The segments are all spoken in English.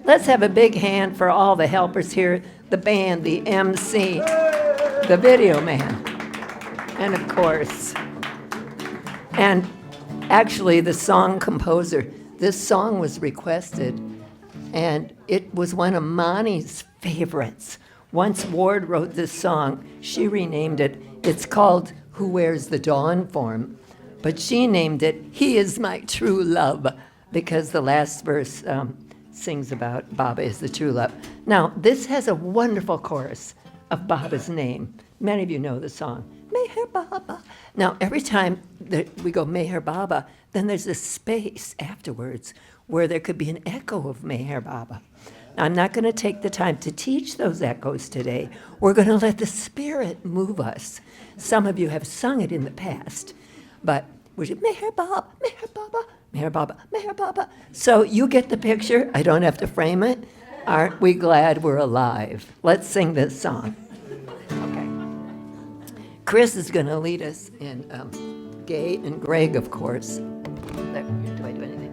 Let's have a big hand for all the helpers here, the band, the MC, the video man, and of course, and actually the song composer. This song was requested, and it was one of Monty's favorites. Once Ward wrote this song, she renamed it. It's called Who Wears the Dawn for Him, but she named it He Is My True Love, because the last verse sings about Baba is the true love. Now, this has a wonderful chorus of Baba's name. Many of you know the song, Meher Baba. Now, every time that we go Meher Baba, then there's a space afterwards where there could be an echo of Meher Baba. Now, I'm not going to take the time to teach those echoes today. We're going to let the Spirit move us. Some of you have sung it in the past, but we should Meher Baba, Meher Baba, Meher Baba, Meher Baba. So you get the picture. I don't have to frame it. Aren't we glad we're alive? Let's sing this song. Okay. Chris is going to lead us in Gay and Greg, of course. Do I do anything?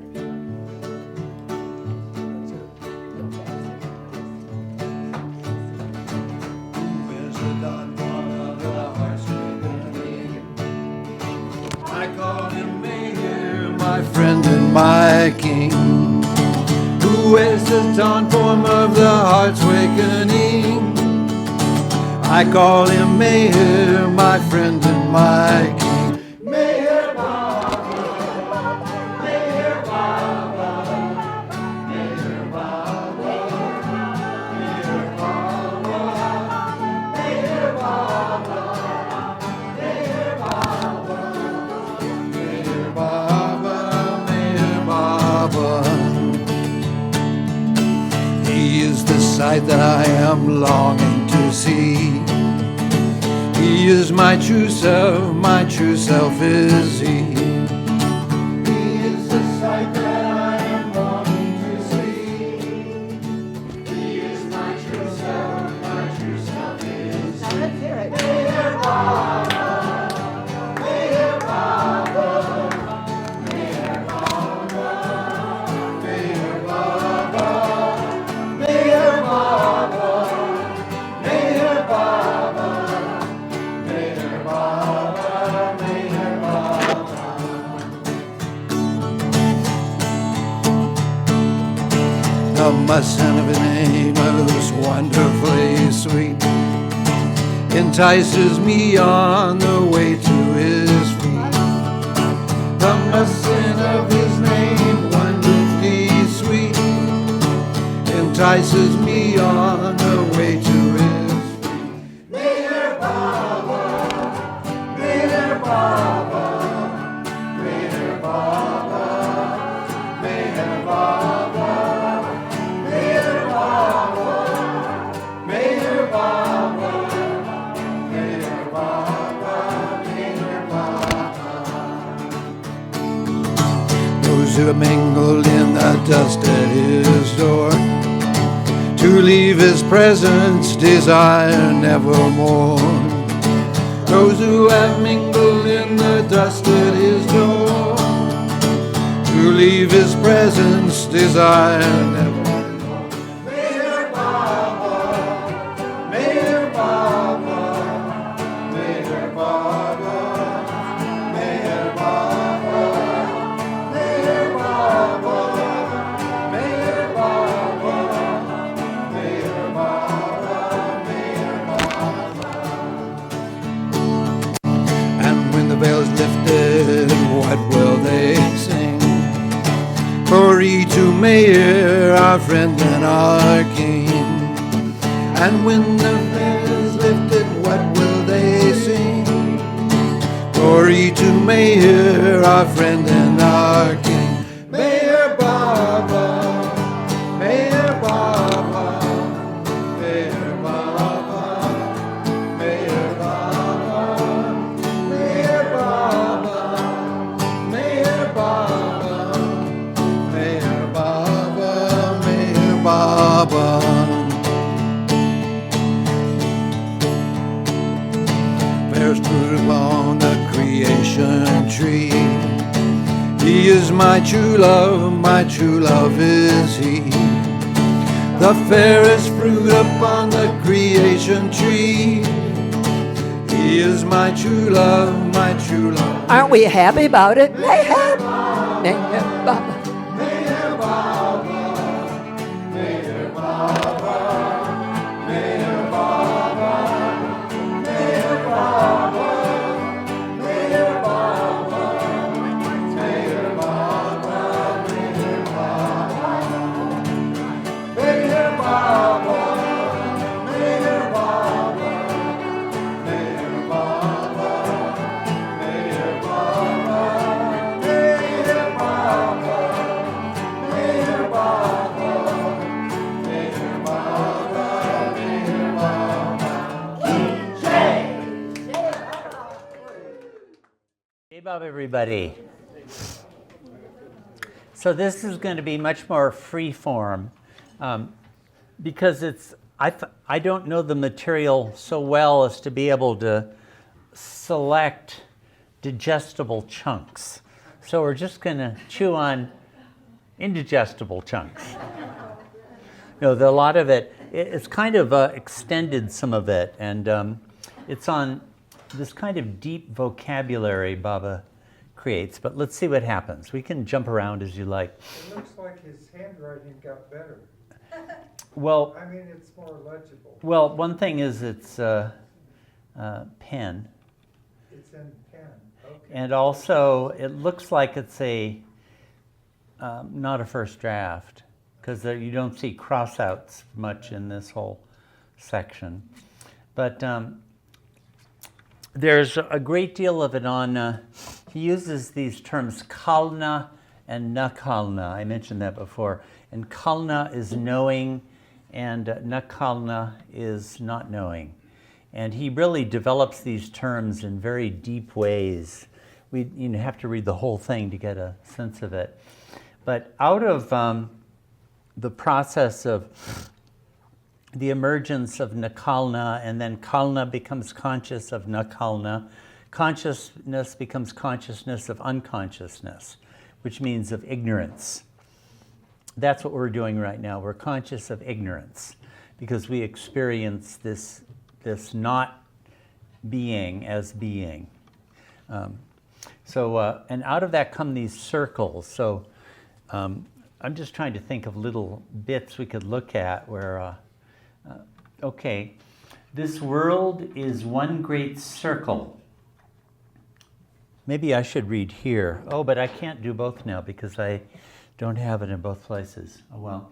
I call him Mayor, my friend and my king, who wears the dawn form of the heart's awakening. I call him Mayor, my friend and my king. Mayor Baba, Mayor Baba, Mayor Baba, Mayor Baba, Mayor Baba, Mayor Baba, Mayor Baba. He is the sight that I am longing to see. He is my true self is he. He is the sight that I am longing to see. He is my true self is he. Mayor Baba, Mayor Baba, Mayor Baba, Mayor Baba, Mayor Baba, Mayor Baba. The mustang of his name is wonderfully sweet, entices me on the way to his feet. The mustang of his name, wonderfully sweet, entices me on the way to his feet. Mayor Baba, Mayor Baba, Mayor Baba, Mayor Baba. Mayor Baba, Mayor Baba, Mayor Baba, Mayor Baba. Those who are mingled in the dust at his door, to leave his presence desire nevermore. Those who have mingled in the dust at his door, to leave his presence desire nevermore. Veils lifted, what will they sing? Glory to Mayor, our friend and our king. And when the veil is lifted, what will they sing? Glory to Mayor, our friend and our king. Mayor Baba, Mayor Baba, Mayor Baba, Mayor Baba. Mayor Baba, Mayor Baba, Mayor Baba, Mayor Baba. Bears fruit upon the creation tree. He is my true love is he. the fairest fruit upon the creation tree. He is my true love, my true love. Aren't we happy about it? Mayhem! Mayhem, Baba. Hey, Bob, everybody. So this is going to be much more free form because I don't know the material so well as to be able to select digestible chunks. So we're just going to chew on indigestible chunks. A lot of it's kind of extended, some of it, and it's on this kind of deep vocabulary Baba creates, but let's see what happens. We can jump around as you like. It looks like his handwriting got better. Well, I mean, it's more legible. well, one thing is it's pen, It's in pen. Okay. and also it looks like it's not a first draft, because you don't see crossouts much in this whole section. But there's a great deal of it on, he uses these terms kalna and nakalna. I mentioned that before. And kalna is knowing, and nakalna is not knowing. And he really develops these terms in very deep ways. You have to read the whole thing to get a sense of it. But out of the process of the emergence of nakalna, and then kalna becomes conscious of nakalna. Consciousness becomes consciousness of unconsciousness, which means of ignorance. That's what we're doing right now. We're conscious of ignorance because we experience this not being as being. And out of that come these circles. So I'm just trying to think of little bits we could look at where okay, this world is one great circle. Maybe I should read here. Oh, but I can't do both now because I don't have it in both places. Oh well.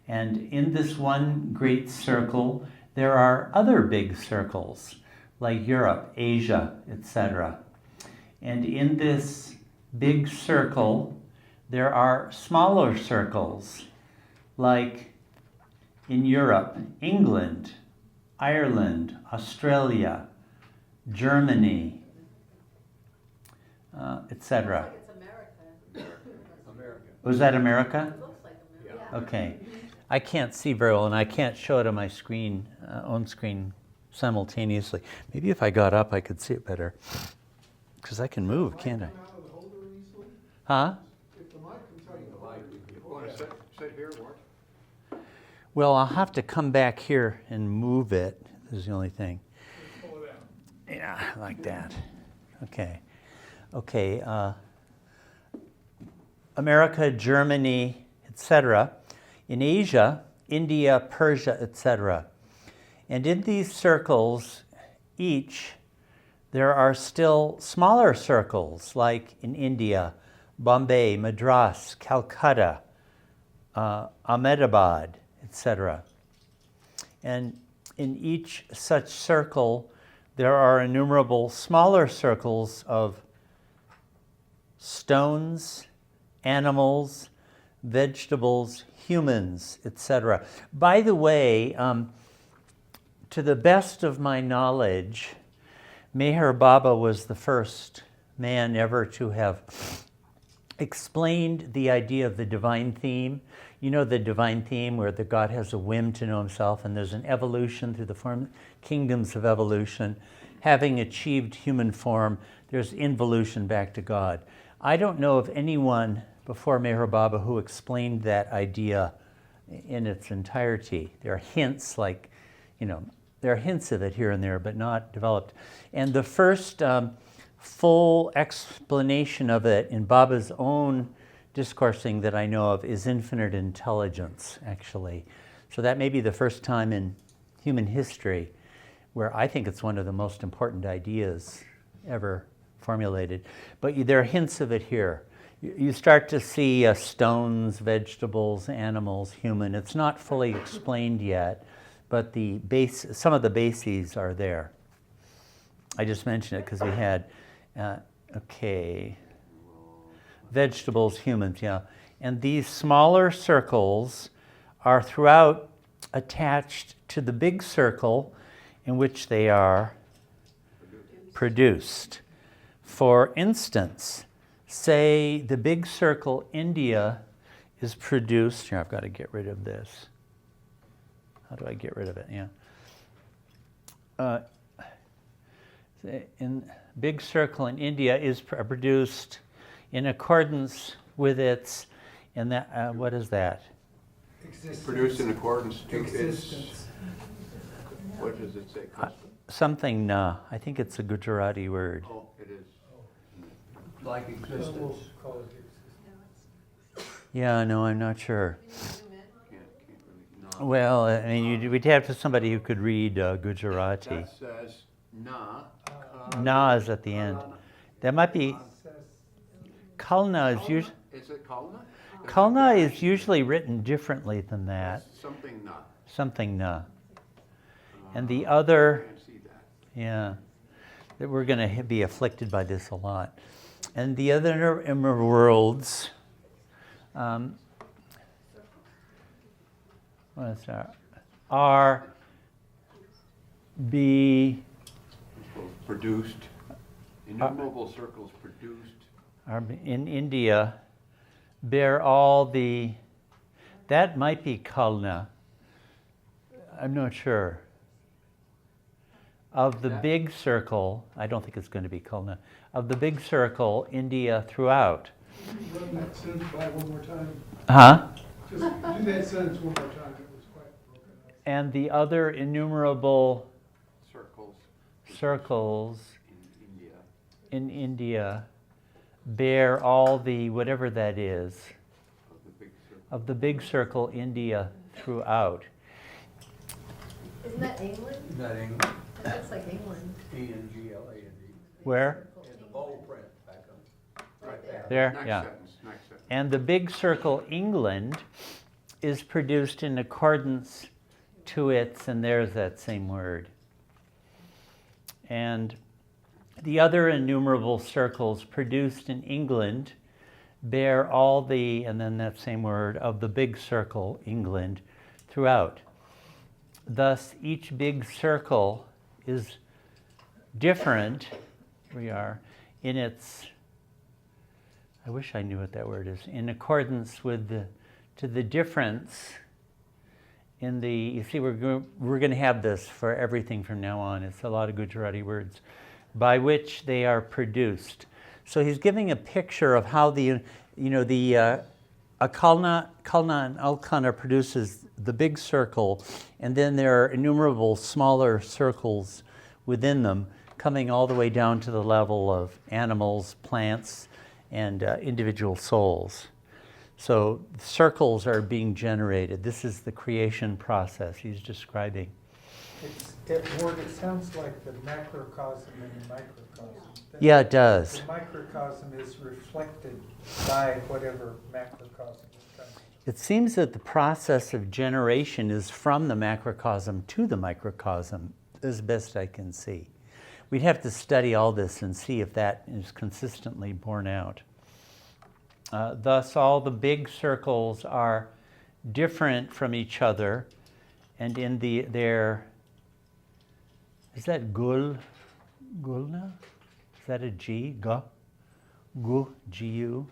And in this one great circle, there are other big circles, like Europe, Asia, etc. And in this big circle, there are smaller circles, like in Europe, England, Ireland, Australia, Germany, etc. It's America. Was that America? It looks like America. Okay. I can't see very well, and I can't show it on my screen, on screen simultaneously. Maybe if I got up, I could see it better. Because I can move, can't I? Huh? Sit here, Wark. Well, I'll have to come back here and move it. This is the only thing. Yeah, like that. Okay. Okay. America, Germany, etc. In Asia, India, Persia, etc. And in these circles, each, there are still smaller circles, like in India, Bombay, Madras, Calcutta, Ahmedabad, etc. And in each such circle, there are innumerable smaller circles of stones, animals, vegetables, humans, etc. By the way, to the best of my knowledge, Meher Baba was the first man ever to have explained the idea of the divine theme. You know the divine theme where the God has a whim to know himself, and there's an evolution through the kingdoms of evolution. Having achieved human form, there's involution back to God. I don't know of anyone before Meher Baba who explained that idea in its entirety. There are hints like, there are hints of it here and there, but not developed. And the first full explanation of it in Baba's own discoursing that I know of is infinite intelligence, actually. So that may be the first time in human history where I think it's one of the most important ideas ever formulated. But there are hints of it here. You start to see stones, vegetables, animals, human. It's not fully explained yet, but some of the bases are there. I just mentioned it because we had, vegetables, humans, yeah. And these smaller circles are throughout attached to the big circle in which they are produced. For instance, say the big circle India is produced, here I've got to get rid of this. How do I get rid of it? Yeah. In big circle in India is produced in accordance with its, what is that? It's produced in accordance to its, Existence. what does it say? Custom? Something na. I think it's a Gujarati word. Oh, it is. Like So existence. we'll call it existence. Yeah, no, I'm not sure. Can't really, no. Well, I mean, we'd have to somebody who could read Gujarati. That says na. Na is at the end. That might be, It says Kalna is usually, Is it Kalna? Kalna is usually written differently than that. Something na. Something na. And the other, I can't see that. yeah, that we're going to be afflicted by this a lot. And the other worlds, what is that? Are, be, Produced. Innumerable circles produced. are in India, bear all the, that might be Kalna. I'm not sure. Of the big circle, I don't think it's going to be Kalna, of the big circle, India throughout. Run that sentence by one more time. Huh? Just do that sentence one more time. It was quite broken up. And the other innumerable circles In India. in India bear all the, whatever that is, Of the big circle. of the big circle, India throughout. Isn't that England? Is that English? That looks like England. England. Where? In the bold print back up. Right there. There, Next yeah. sentence, next sentence. And the big circle, England, is produced in accordance to its, and there's that same word. And the other innumerable circles produced in England bear all the, and then that same word, of the big circle, England, throughout. Thus, each big circle is different, here we are, in its, I wish I knew what that word is, in accordance with to the difference in the, you see, we're going to have this for everything from now on. It's a lot of Gujarati words, by which they are produced. So he's giving a picture of how a Kalna and Alkana produces the big circle, and then there are innumerable smaller circles within them, coming all the way down to the level of animals, plants, and individual souls. So circles are being generated. This is the creation process he's describing. Ward, it sounds like the macrocosm and the microcosm. Yeah, it does. The microcosm is reflected by whatever macrocosm is coming. It seems that the process of generation is from the macrocosm to the microcosm, as best I can see. We'd have to study all this and see if that is consistently borne out. Thus, all the big circles are different from each other, and in their, is that gulna? Is that a G? Gu, G-U?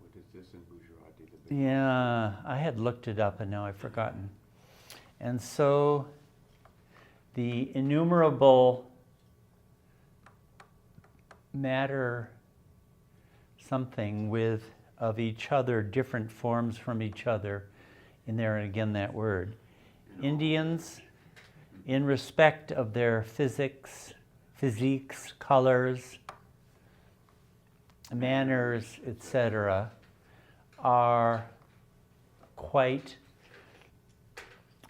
What is this in Gujarati? The big Yeah, I had looked it up and now I've forgotten. And so the innumerable matter something with of each other, different forms from each other, in there, and again that word. Indians, in respect of their physiques, colors, manners, etc., are quite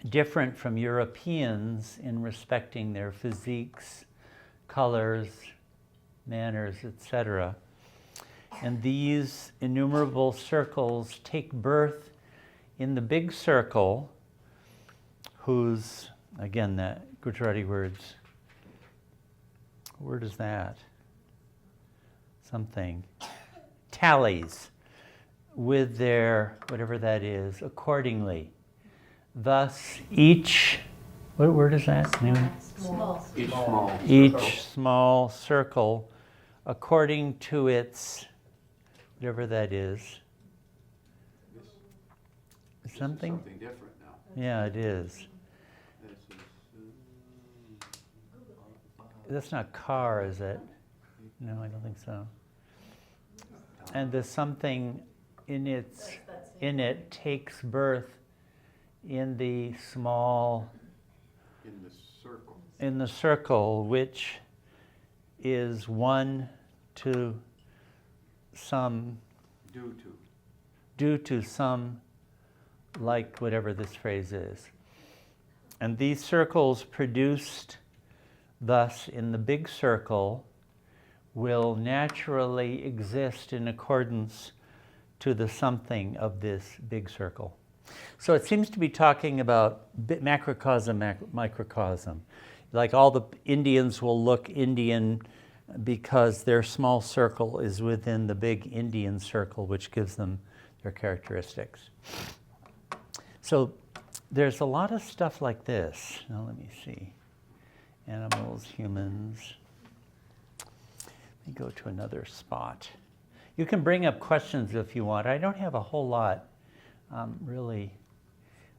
different from Europeans in respecting their physiques, colors, manners, etc. And these innumerable circles take birth in the big circle, whose, again, that Gujarati words, what word is that? Something. Tallies with their, whatever that is, accordingly. Thus, each, what word is that? Small. Each small circle, according to its, whatever that is. Something? Something different now. Yeah, it is. This is, That's not car, is it? No, I don't think so. And the something in it takes birth in the small, in the circle, which is one to some, due to some, like whatever this phrase is. And these circles produced thus in the big circle will naturally exist in accordance to the something of this big circle. So it seems to be talking about macrocosm, microcosm. Like all the Indians will look Indian because their small circle is within the big Indian circle, which gives them their characteristics. So there's a lot of stuff like this. Now let me see. Animals, humans. Let me go to another spot. You can bring up questions if you want. I don't have a whole lot really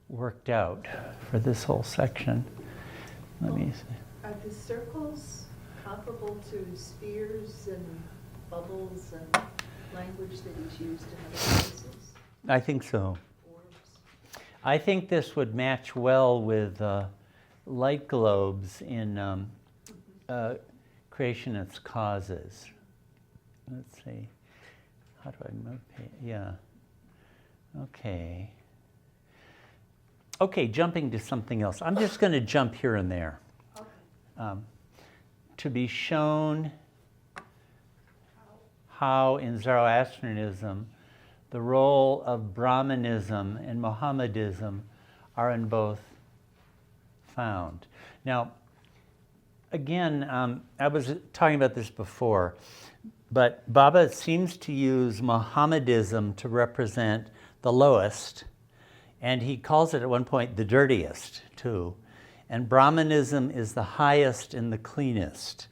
worked out for this whole section. Let me see. Are the circles comparable to spheres and bubbles and language that is used in other places? I think so. Orbs? I think this would match well with light globes in creation its causes. Let's see. How do I move? Yeah. Okay. Okay, jumping to something else. I'm just going to jump here and there. Okay. To be shown how in Zoroastrianism the role of Brahmanism and Mohammedism are in both found. Now, again, I was talking about this before, but Baba seems to use Mohammedism to represent the lowest, and he calls it at one point the dirtiest, too. And Brahmanism is the highest and the cleanest.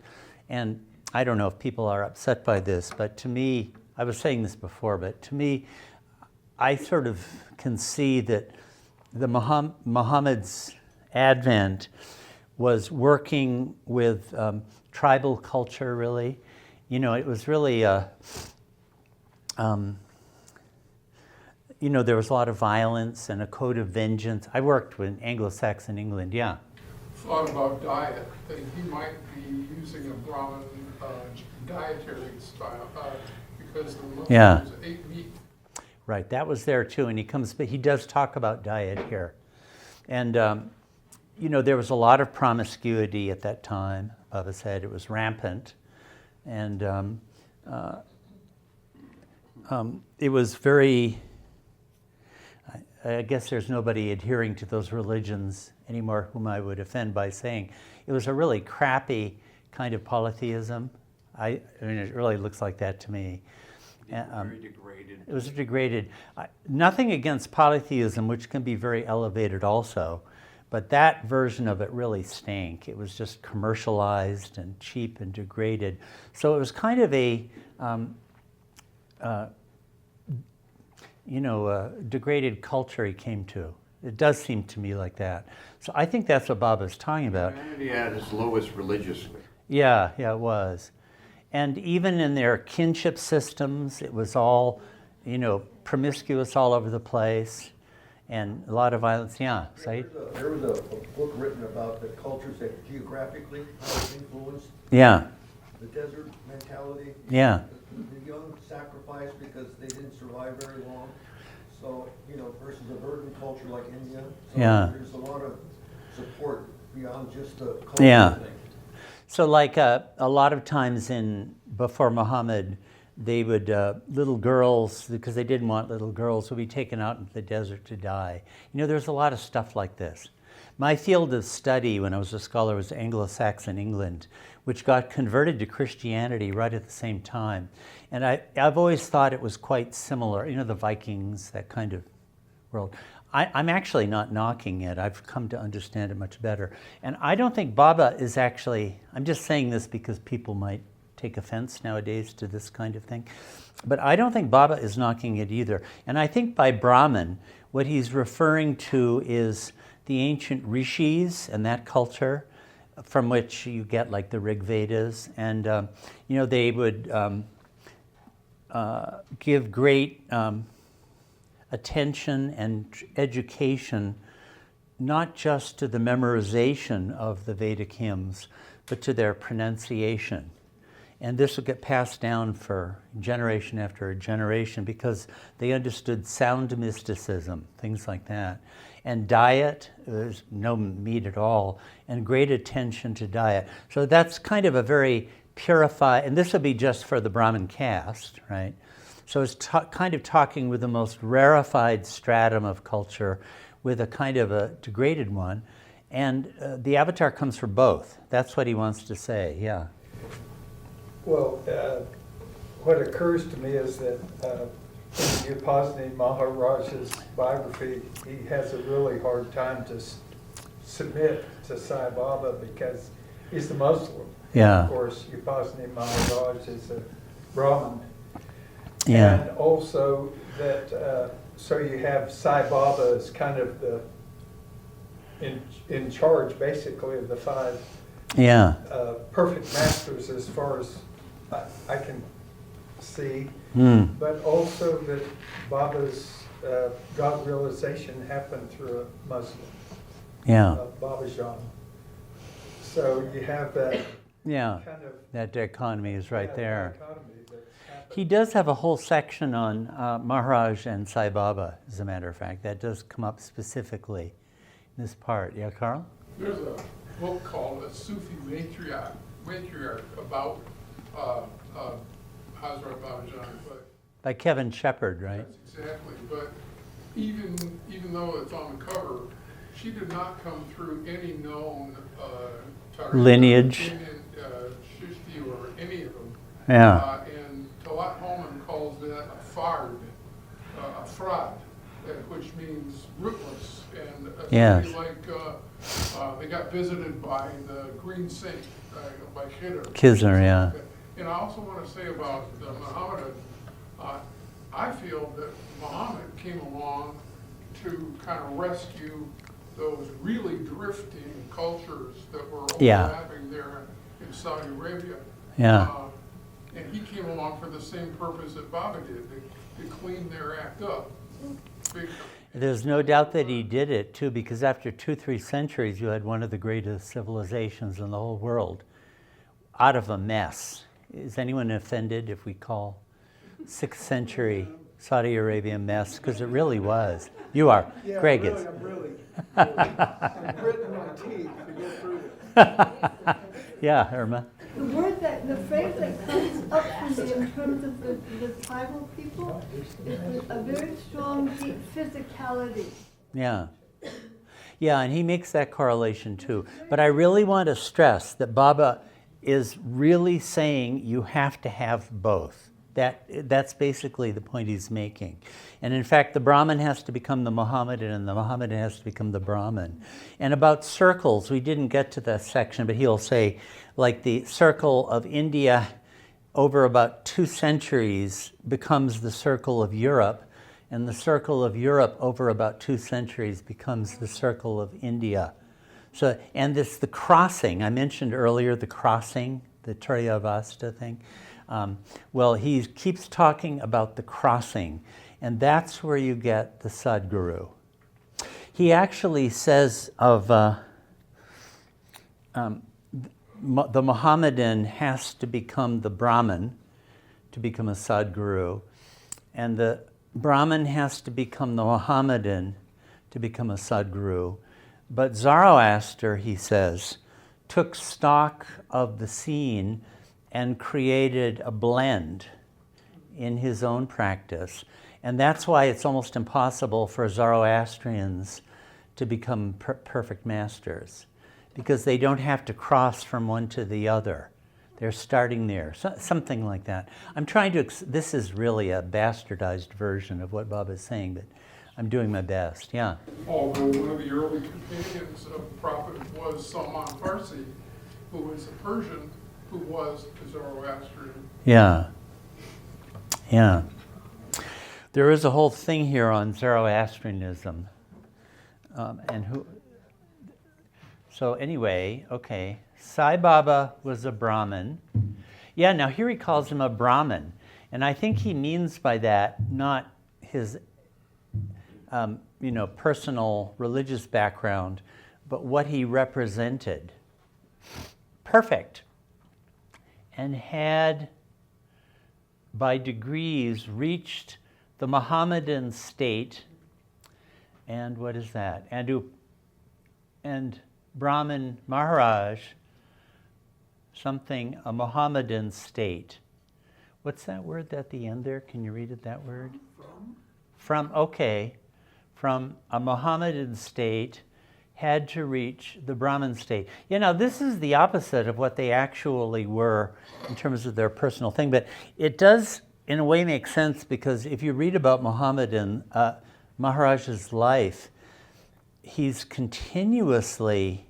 And I don't know if people are upset by this, but to me, I was saying this before, but to me, I sort of can see that the Muhammad's advent was working with tribal culture, really. You know, it was really you know, there was a lot of violence and a code of vengeance. I worked with Anglo-Saxon England, yeah. Thought about diet, that he might be using a Brahmin dietary style because the Muslims ate meat. Right, that was there too, and he does talk about diet here. And, you know, there was a lot of promiscuity at that time. Baba said it was rampant. And it was very, I guess there's nobody adhering to those religions anymore whom I would offend by saying it was a really crappy kind of polytheism. I mean, it really looks like that to me. very degraded. It was degraded. Nothing against polytheism, which can be very elevated also, but that version of it really stank. It was just commercialized and cheap and degraded. So it was kind of a, degraded culture he came to. It does seem to me like that. So I think that's what Baba's talking about. Humanity at its lowest religiously. Yeah, it was. And even in their kinship systems, it was all promiscuous all over the place, and a lot of violence. Yeah, Said? There was a book written about the cultures that geographically how it influenced Yeah, the desert mentality. yeah, The young sacrificed because they didn't survive very long. So, versus a verdant culture like India. So Yeah. there's a lot of support beyond just the culture Yeah. thing. So like a lot of times before Muhammad, they would, little girls, because they didn't want little girls, would be taken out into the desert to die. There's a lot of stuff like this. My field of study when I was a scholar was Anglo-Saxon England, which got converted to Christianity right at the same time. And I've always thought it was quite similar, the Vikings, that kind of world. I'm actually not knocking it. I've come to understand it much better. And I don't think Baba is actually, I'm just saying this because people might take offense nowadays to this kind of thing. But I don't think Baba is knocking it either. And I think by Brahman, what he's referring to is the ancient rishis and that culture from which you get like the Rig Vedas. And, they would give great attention and education, not just to the memorization of the Vedic hymns, but to their pronunciation. And this would get passed down for generation after generation because they understood sound mysticism, things like that. And diet, there's no meat at all, and great attention to diet. So that's kind of a very purified, and this would be just for the Brahmin caste, right? So it's kind of talking with the most rarefied stratum of culture with a kind of a degraded one. And the avatar comes for both. That's what he wants to say, yeah. Well, what occurs to me is that in Upasani Maharaj's biography, he has a really hard time to submit to Sai Baba because he's the Muslim. Yeah. Of course, Upasani Maharaj is a Brahmin. Yeah. And also that, so you have Sai Baba as kind of the in charge, basically, of the five Yeah. perfect masters as far as I can see, but also that Baba's God realization happened through a Muslim, Yeah. Babajan. So you have that Yeah. kind of That dichotomy is right there. dichotomy that's happened. He does have a whole section on Maharaj and Sai Baba, as a matter of fact. That does come up specifically in this part. Yeah, Carl? There's a book called A Sufi Matriarch about Hazrat Babajan, but By Kevin Shepard, right? that's exactly. But even though it's on the cover, she did not come through any known Tariq, Lineage. Shishti, or any of them. Yeah. And Talat Holman calls that a fard, a fraud, which means rootless. And Yes. like they got visited by the Green Saint, by Khidr. Khizr, yeah. And I also want to say about the Muhammad, I feel that Muhammad came along to kind of rescue those really drifting cultures that were Yeah. overlapping there in Saudi Arabia. Yeah. And he came along for the same purpose that Baba did, to clean their act up. Big- There's no doubt that he did it too, because after 2-3 centuries, you had one of the greatest civilizations in the whole world out of a mess. Is anyone offended if we call 6th century Saudi Arabia a mess? Because it really was. You are. Yeah, Greg really, is. I'm really I'm gritting my teeth to get through this. Yeah, Irma. The phrase that comes up for me in terms of the tribal people is a very strong, deep physicality. Yeah. Yeah, and he makes that correlation too. But I really want to stress that Baba is really saying you have to have both. That's basically the point he's making. And in fact, the Brahmin has to become the Mohammedan, and the Mohammedan has to become the Brahmin. And about circles, we didn't get to that section, but he'll say, like the circle of India over about 2 centuries becomes the circle of Europe, and the circle of Europe over about 2 centuries becomes the circle of India. So, and this, the crossing, I mentioned earlier the crossing, the Turyavasta thing. Well, he keeps talking about the crossing, and that's where you get the Sadguru. He actually says of the Mohammedan has to become the Brahmin to become a Sadguru, and the Brahmin has to become the Mohammedan to become a Sadguru. But Zoroaster, he says, took stock of the scene and created a blend in his own practice. And that's why it's almost impossible for Zoroastrians to become perfect masters, because they don't have to cross from one to the other. They're starting there, something like that. I'm trying to, this is really a bastardized version of what Bob is saying, but I'm doing my best, yeah. Although one of the early companions of the Prophet was Salman Farsi, who was a Persian, who was a Zoroastrian. Yeah, yeah. There is a whole thing here on Zoroastrianism. So anyway, okay. Sai Baba was a Brahmin. Yeah, now here he calls him a Brahmin. And I think he means by that not his personal religious background, but what he represented. Perfect. And had, by degrees, reached the Mohammedan state. And what is that? And Brahmin Maharaj, a Mohammedan state. What's that word at the end there? Can you read it, that word? From a Mohammedan state had to reach the Brahmin state. This is the opposite of what they actually were in terms of their personal thing, but it does in a way make sense, because if you read about Mohammedan Maharaj's life, he's continuously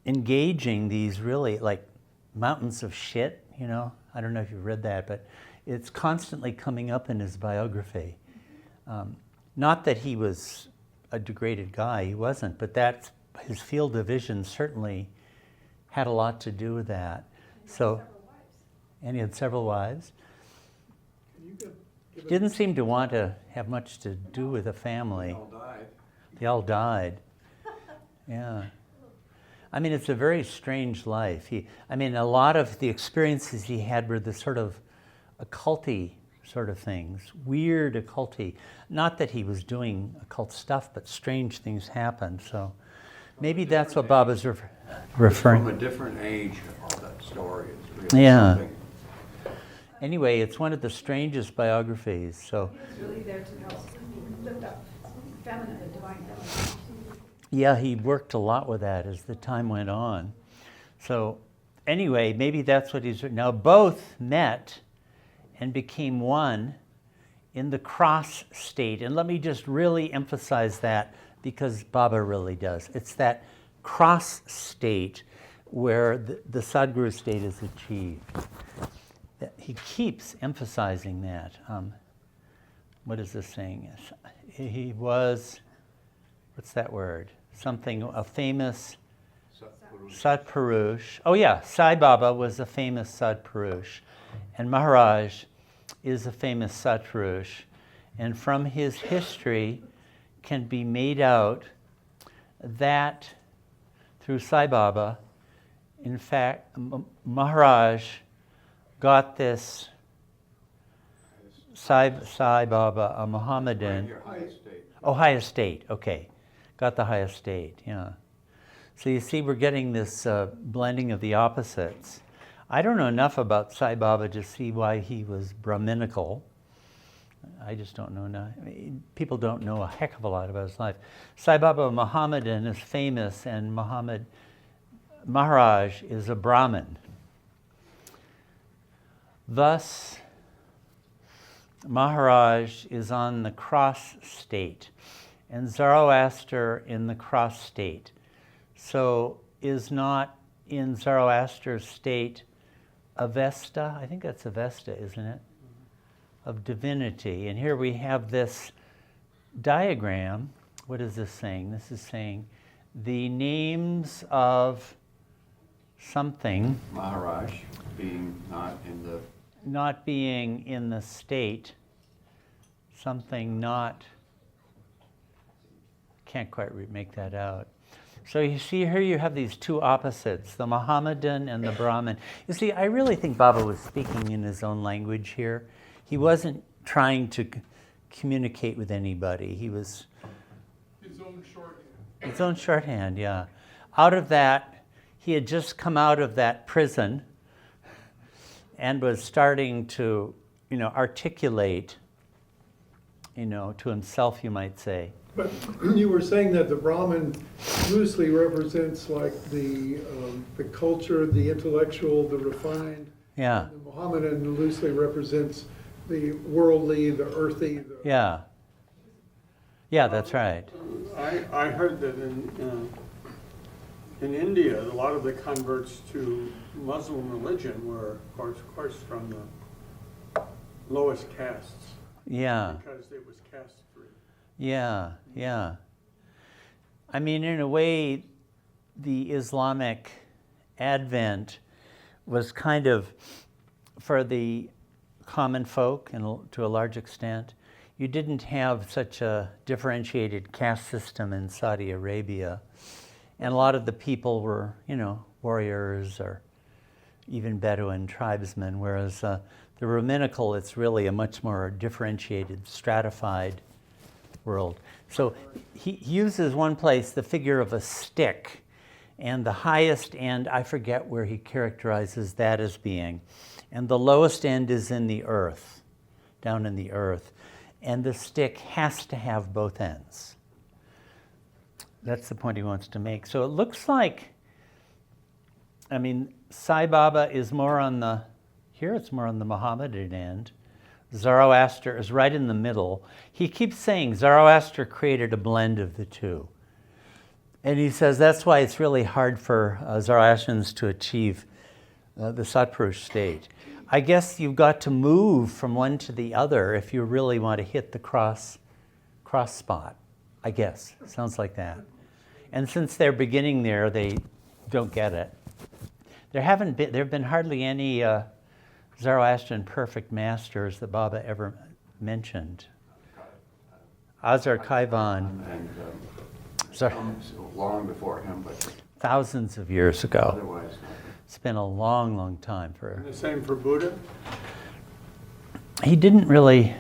engaging these really like mountains of shit, I don't know if you've read that, but it's constantly coming up in his biography. Not that he was a degraded guy, he wasn't, but that's his field of vision certainly had a lot to do with that. And he had several wives. He didn't seem to want to have much to do with a family. They all died. Yeah. I mean, it's a very strange life. A lot of the experiences he had were the sort of occulty sort of things, weird occulty. Not that he was doing occult stuff, but strange things happened. So maybe that's what Bob is referring. From a different age, all that story is really Yeah. something. Anyway, it's one of the strangest biographies. So. He was really there to help lift up feminine, the divine feminine. Yeah, he worked a lot with that as the time went on. So anyway, maybe that's what he's... Now both met and became one in the cross state. And let me just really emphasize that, because Baba really does. It's that cross state where the Sadguru state is achieved. He keeps emphasizing that. What is this saying? He was, what's that word? A famous Satpurush. Oh yeah, Sai Baba was a famous Satpurush. And Maharaj is a famous Satpurush. And from his history can be made out that through Sai Baba, in fact, Maharaj got this Sai Baba, a Mohammedan. High estate, okay. Got the high estate, yeah. So you see, we're getting this blending of the opposites. I don't know enough about Sai Baba to see why he was Brahminical. I just don't know enough. People don't know a heck of a lot about his life. Sai Baba Mohammedan is famous, and Maharaj is a Brahmin. Thus, Maharaj is on the cross state, and Zoroaster in the cross state. So is not in Zoroaster's state Avesta? I think that's Avesta, isn't it? Of divinity. And here we have this diagram. What is this saying? This is saying the names of something. Maharaj being not in the not being in the state, something not, can't quite make that out. So you see here you have these two opposites, the Mohammedan and the Brahmin. You see, I really think Baba was speaking in his own language here. He wasn't trying to communicate with anybody. He was... His own shorthand. His own shorthand, yeah. Out of that, he had just come out of that prison and was starting to, articulate, to himself, you might say. But you were saying that the Brahmin loosely represents like the culture, the intellectual, the refined. Yeah. The Mohammedan loosely represents the worldly, the earthy. Yeah. Yeah, that's right. I heard that in India, a lot of the converts to Muslim religion were, of course, from the lowest castes. Yeah. Because it was caste-free. Yeah, yeah. I mean, in a way, the Islamic advent was kind of, for the common folk, and to a large extent, you didn't have such a differentiated caste system in Saudi Arabia. And a lot of the people were, warriors or even Bedouin tribesmen, whereas the rabbinical, it's really a much more differentiated, stratified world. So he uses one place the figure of a stick, and the highest end, I forget where he characterizes that as being, and the lowest end is in the earth, down in the earth, and the stick has to have both ends. That's the point he wants to make. So it looks like, Sai Baba is more on the, here it's more on the Mohammedan end. Zoroaster is right in the middle. He keeps saying Zoroaster created a blend of the two. And he says that's why it's really hard for Zoroastrians to achieve the Satpurush state. I guess you've got to move from one to the other if you really want to hit the cross spot. I guess. Sounds like that. And since they're beginning there, they don't get it. There have been hardly any Zoroastrian perfect masters that Baba ever mentioned. Azar Kaivan. And long before him, but thousands of years ago. otherwise, It's been a long, long time for. And the same for Buddha? He didn't really.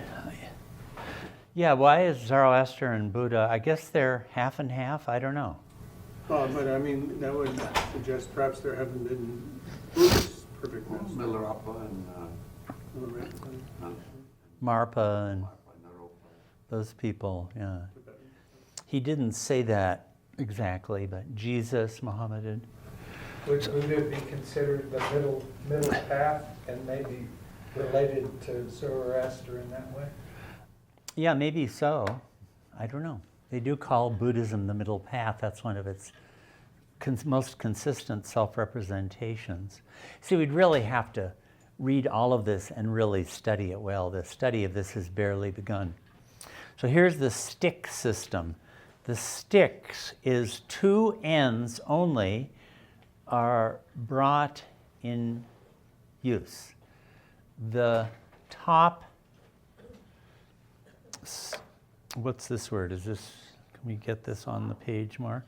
Yeah, why is Zoroaster and Buddha? I guess they're half and half. I don't know. But that would suggest perhaps there haven't been Buddhist perfect masters. Milarepa and Marpa and those people, yeah. He didn't say that exactly, but Jesus, Muhammadan. Would Buddha be considered the middle path and maybe related to Zoroaster in that way? Yeah, maybe so. I don't know. They do call Buddhism the middle path. That's one of its most consistent self-representations. See, we'd really have to read all of this and really study it well. The study of this has barely begun. So here's the stick system. The sticks is two ends only are brought in use. The top, what's this word? Can we get this on the page more?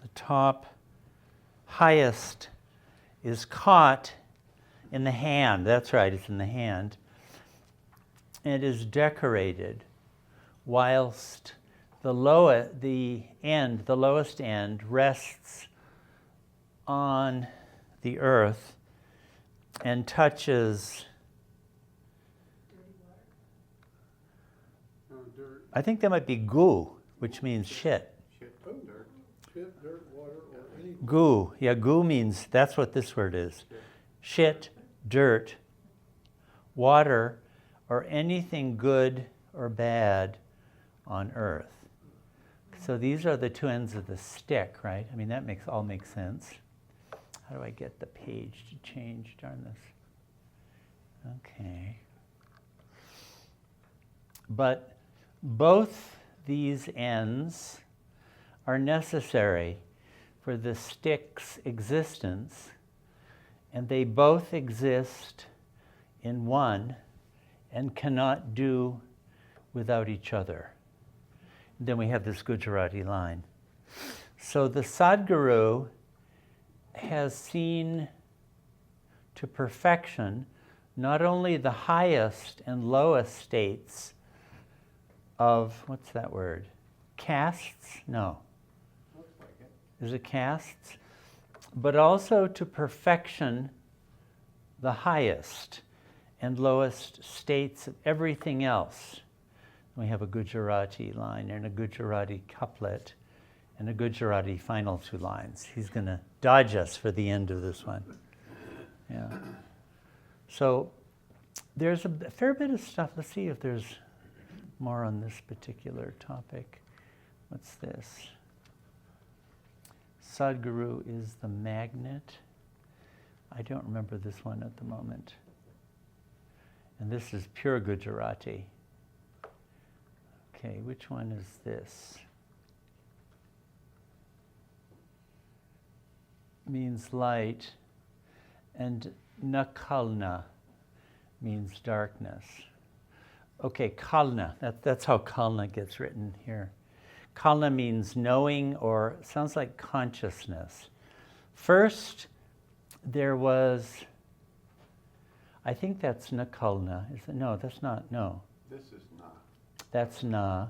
The top highest is caught in the hand. That's right, it's in the hand. And is decorated, whilst the lowest end rests on the earth and touches, I think that might be gu, which means shit. Shit, dirt, water, or any. Gu, yeah, gu means, that's what this word is. Shit, dirt, water, or anything good or bad on earth. So these are the two ends of the stick, right? I mean, that all makes sense. How do I get the page to change? Darn this. Okay. But both these ends are necessary for the stick's existence, and they both exist in one and cannot do without each other. Then we have this Gujarati line. So the Sadhguru has seen to perfection not only the highest and lowest states of, what's that word? Castes? No. Looks like it. Is it castes? But also to perfection the highest and lowest states of everything else. We have a Gujarati line and a Gujarati couplet and a Gujarati final two lines. He's going to dodge us for the end of this one. Yeah. So there's a fair bit of stuff. Let's see if there's more on this particular topic. What's this? Sadhguru is the magnet. I don't remember this one at the moment. And this is pure Gujarati. Okay, which one is this? Means light, and nakalna means darkness. Okay, kalna, that's how kalna gets written here. Kalna means knowing, or sounds like consciousness. First, there was, I think that's nakalna. Is it? No, that's not, no. This is not. That's na.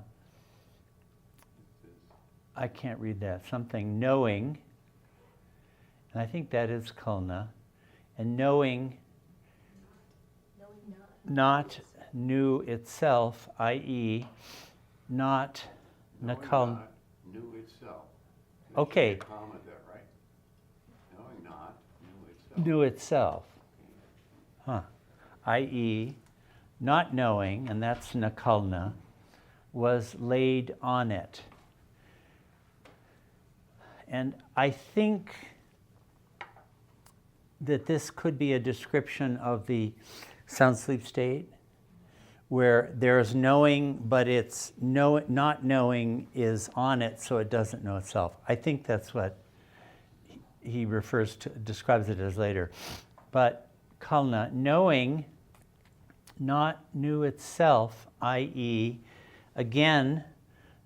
I can't read that. Something knowing, and I think that is kalna. And knowing not knew itself, i.e., not Knowing nakal. not knew itself. There Okay. should be a comma there, right? Knowing not knew itself. Knew itself. Huh. I.e., not knowing, and that's nakalna, was laid on it. And I think that this could be a description of the sound sleep state, where there's knowing, but it's not knowing is on it, so it doesn't know itself. I think that's what he refers to, describes it as later. But kalna, knowing not knew itself, i.e., again,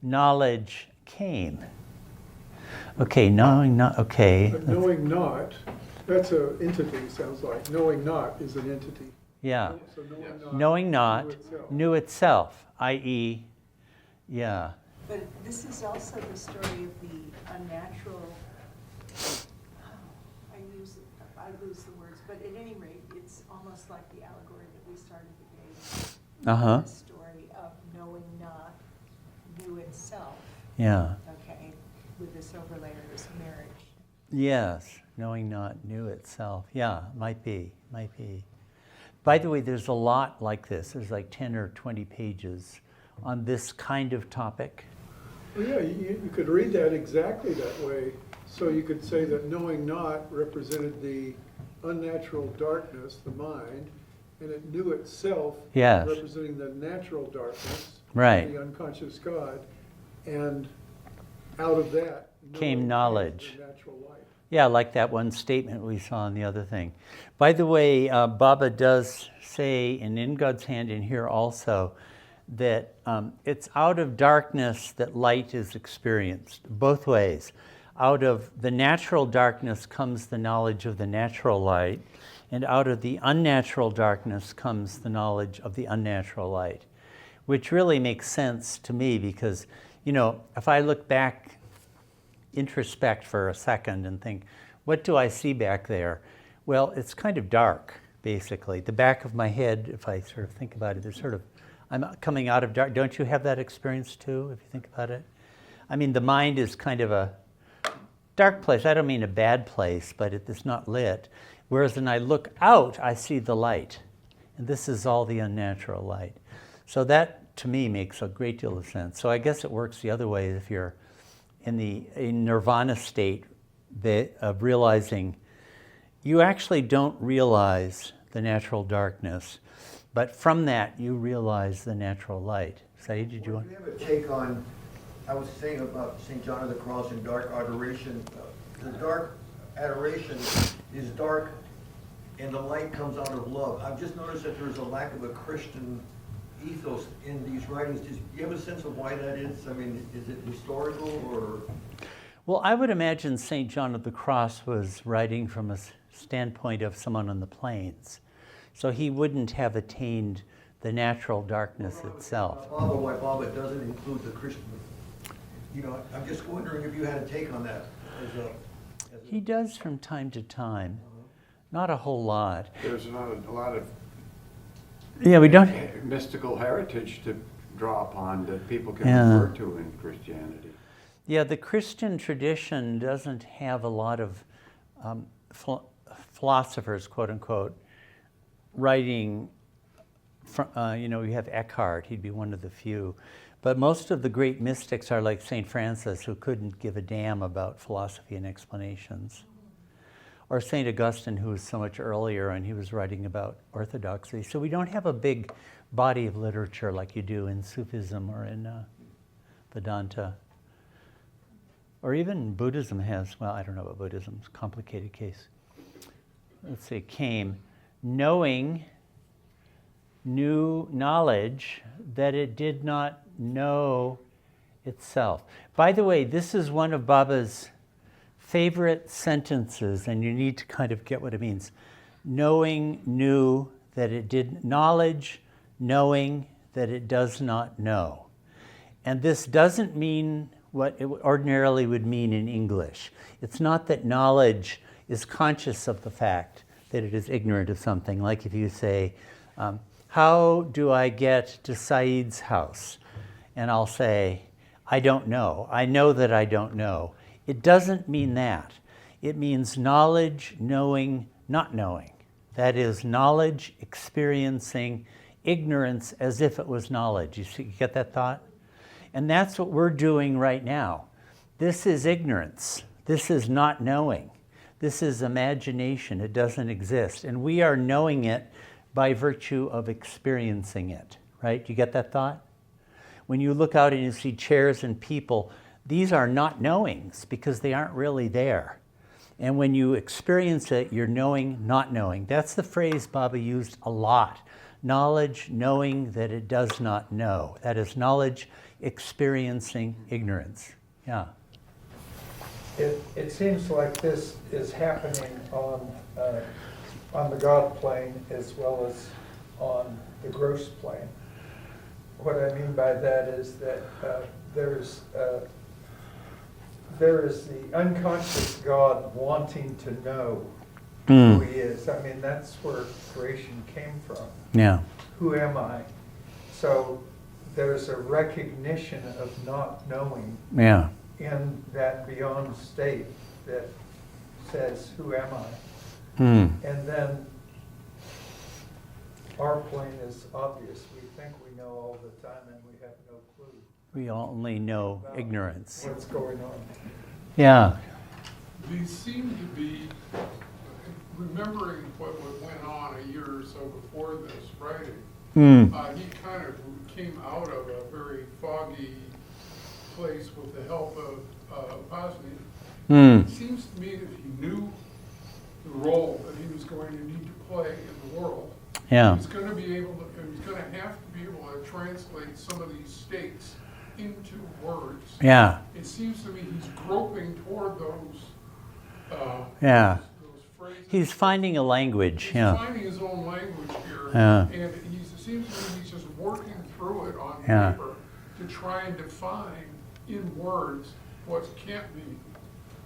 knowledge came. Okay, knowing not, okay. But knowing not, that's an entity, sounds like. Knowing not is an entity. Yeah. So Knowing not itself. knew itself, i.e., yeah. But this is also the story of the unnatural, I lose the words, but at any rate, it's almost like the allegory that we started the day. Uh-huh. The story of knowing not knew itself, Yeah. okay, with this overlay of this marriage. Yes, knowing not knew itself. Yeah, might be. By the way, there's a lot like this. There's like 10 or 20 pages on this kind of topic. Well, yeah, you could read that exactly that way. So you could say that knowing not represented the unnatural darkness, the mind, and it knew itself, Yes. representing the natural darkness, Right. the unconscious God, and out of that Came knowledge. the natural light. Yeah, like that one statement we saw in the other thing. By the way, Baba does say, and in God's hand in here also, that it's out of darkness that light is experienced, both ways. Out of the natural darkness comes the knowledge of the natural light, and out of the unnatural darkness comes the knowledge of the unnatural light, which really makes sense to me because, you know, if I look back, introspect for a second and think, what do I see back there? Well, it's kind of dark, basically. The back of my head, if I sort of think about it, there's sort of, I'm coming out of dark. Don't you have that experience too, if you think about it? I mean, the mind is kind of a dark place. I don't mean a bad place, but it's not lit. Whereas when I look out, I see the light. And this is all the unnatural light. So that, to me, makes a great deal of sense. So I guess it works the other way if you're in the nirvana state of realizing you actually don't realize the natural darkness, but from that you realize the natural light. Saeed, did you want? Do you have a take on, I was saying about St. John of the Cross and dark adoration. The dark adoration is dark and the light comes out of love. I've just noticed that there's a lack of a Christian ethos in these writings. Do you have a sense of why that is? I mean, is it historical or? Well, I would imagine St. John of the Cross was writing from a standpoint of someone on the plains. So he wouldn't have attained the natural darkness itself. Why Baba doesn't include the Christian. You know, I'm just wondering if you had a take on that. He does from time to time. Not a whole lot. There's not a lot of Yeah, we don't. mystical heritage to draw upon that people can Yeah. refer to in Christianity. Yeah, the Christian tradition doesn't have a lot of philosophers, quote unquote, writing. You know, you have Eckhart, he'd be one of the few. But most of the great mystics are like St. Francis, who couldn't give a damn about philosophy and explanations. Or St. Augustine, who was so much earlier, and he was writing about orthodoxy. So we don't have a big body of literature like you do in Sufism or in Vedanta. Or even Buddhism has, well, I don't know about Buddhism, it's a complicated case. Let's say came, knowing new knowledge that it did not know itself. By the way, this is one of Baba's favorite sentences, and you need to kind of get what it means. Knowing knew that it did, knowledge knowing that it does not know. And this doesn't mean what it ordinarily would mean in English. It's not that knowledge is conscious of the fact that it is ignorant of something. Like if you say, how do I get to Saeed's house? And I'll say, I don't know. I know that I don't know. It doesn't mean that. It means knowledge, knowing, not knowing. That is knowledge, experiencing, ignorance as if it was knowledge. You get that thought? And that's what we're doing right now. This is ignorance. This is not knowing. This is imagination. It doesn't exist. And we are knowing it by virtue of experiencing it, right? You get that thought? When you look out and you see chairs and people, these are not knowings because they aren't really there. And when you experience it, you're knowing, not knowing. That's the phrase Baba used a lot. Knowledge, knowing that it does not know. That is knowledge, experiencing ignorance. Yeah. It seems like this is happening on the God plane as well as on the gross plane. What I mean by that is that there is the unconscious God wanting to know who he is. I mean, that's where creation came from. Yeah. Who am I? So there's a recognition of not knowing Yeah. in that beyond state that says, who am I? And then our plane is obvious. We think we know all the time and we have no clue. We only know ignorance. What's going on? Yeah. These seem to be, remembering what went on a year or so before this writing, he kind of came out of a very foggy place with the help of Bosnia. It seems to me that he knew the role that he was going to need to play in the world. Yeah. He's going to be able to, he's going to have to be able to translate some of these states into words. Yeah. It seems to me he's groping toward those. Yeah. Those phrases. He's finding a language. He's Yeah. finding his own language here, Yeah. and it seems to me he's just working through it on Yeah. paper to try and define in words what can't be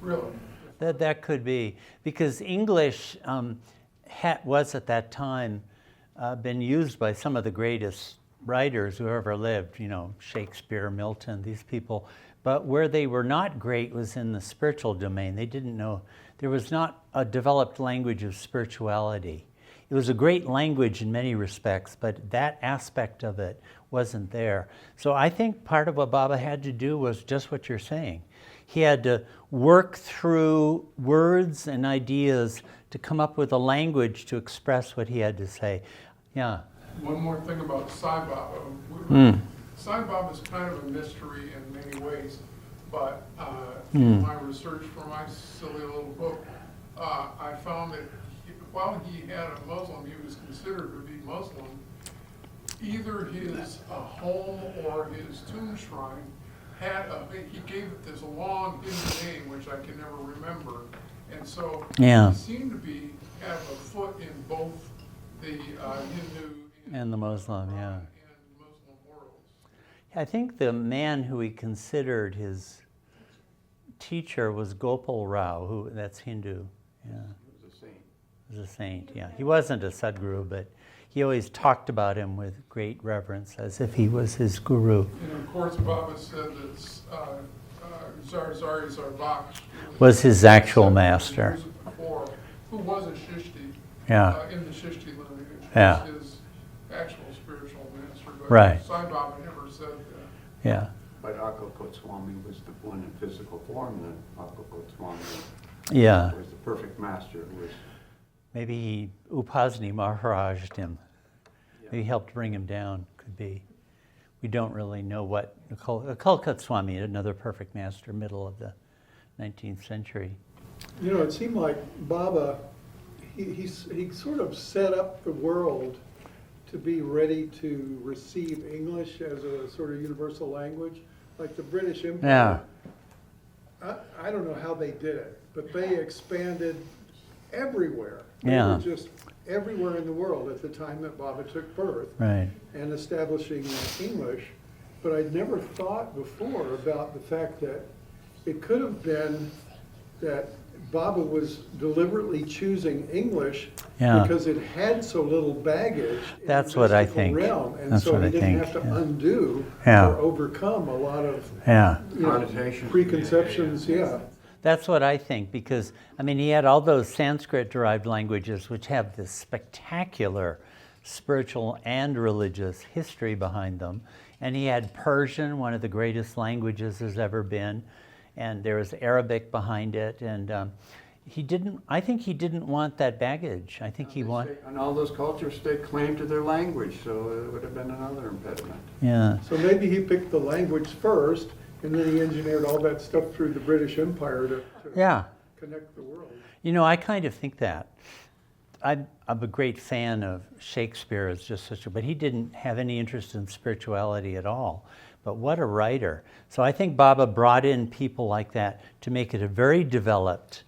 really. That could be, because English was at that time been used by some of the greatest writers who ever lived, you know, Shakespeare, Milton, these people. But where they were not great was in the spiritual domain. They didn't know, there was not a developed language of spirituality. It was a great language in many respects, but that aspect of it wasn't there. So I think part of what Baba had to do was just what you're saying. He had to work through words and ideas to come up with a language to express what he had to say. Yeah. One more thing about Sai Baba. Sai Baba is kind of a mystery in many ways, but in my research for my silly little book, I found that while he had a Muslim, he was considered to be Muslim, either his home or his tomb shrine he gave it this long Hindu name, which I can never remember. And so Yeah. he seemed to have a foot in both the Hindu And the Muslim, yeah. and Muslim worlds. I think the man who he considered his teacher was Gopal Rao, that's Hindu. Yeah. He was a saint. He was a saint, yeah. He wasn't a Sadguru, but he always talked about him with great reverence, as if he was his guru. And of course, Baba said that Zari Zarbaksh Was his actual master. years before, who was a Shishti Yeah. in the Shishti lineage, Yeah. was his actual spiritual master. But Right. Sai Baba never said that. Yeah. But Akal-Kotswami was the one in physical form that Akal-Kotswami Yeah. was the perfect master. Who was, Maybe he Upasni Maharaj'd him. Maybe helped bring him down, could be. We don't really know what. Akal-Kotswami, another perfect master, middle of the 19th century. You know, it seemed like Baba, he sort of set up the world to be ready to receive English as a sort of universal language, like the British Empire. Yeah. I don't know how they did it, but they expanded everywhere. They Yeah. were just everywhere in the world at the time that Baba took birth. Right. And establishing English. But I'd never thought before about the fact that it could have been that Baba was deliberately choosing English Yeah. because it had so little baggage in That's the what I mystical think. realm. And That's so what he I didn't think, have to yeah. undo Yeah. or overcome a lot of Yeah. Connotations. preconceptions, yeah. That's what I think, because, I mean, he had all those Sanskrit-derived languages which have this spectacular spiritual and religious history behind them. And he had Persian, one of the greatest languages there's ever been, and there was Arabic behind it. And I think he didn't want that baggage. I think he wanted, And all those cultures stake claim to their language, so it would have been another impediment. yeah. So maybe he picked the language first, and then he engineered all that stuff through the British Empire to Yeah. connect the world. You know, I kind of think that. I'm a great fan of Shakespeare as just such a, but he didn't have any interest in spirituality at all. But what a writer. So I think Baba brought in people like that to make it a very developed,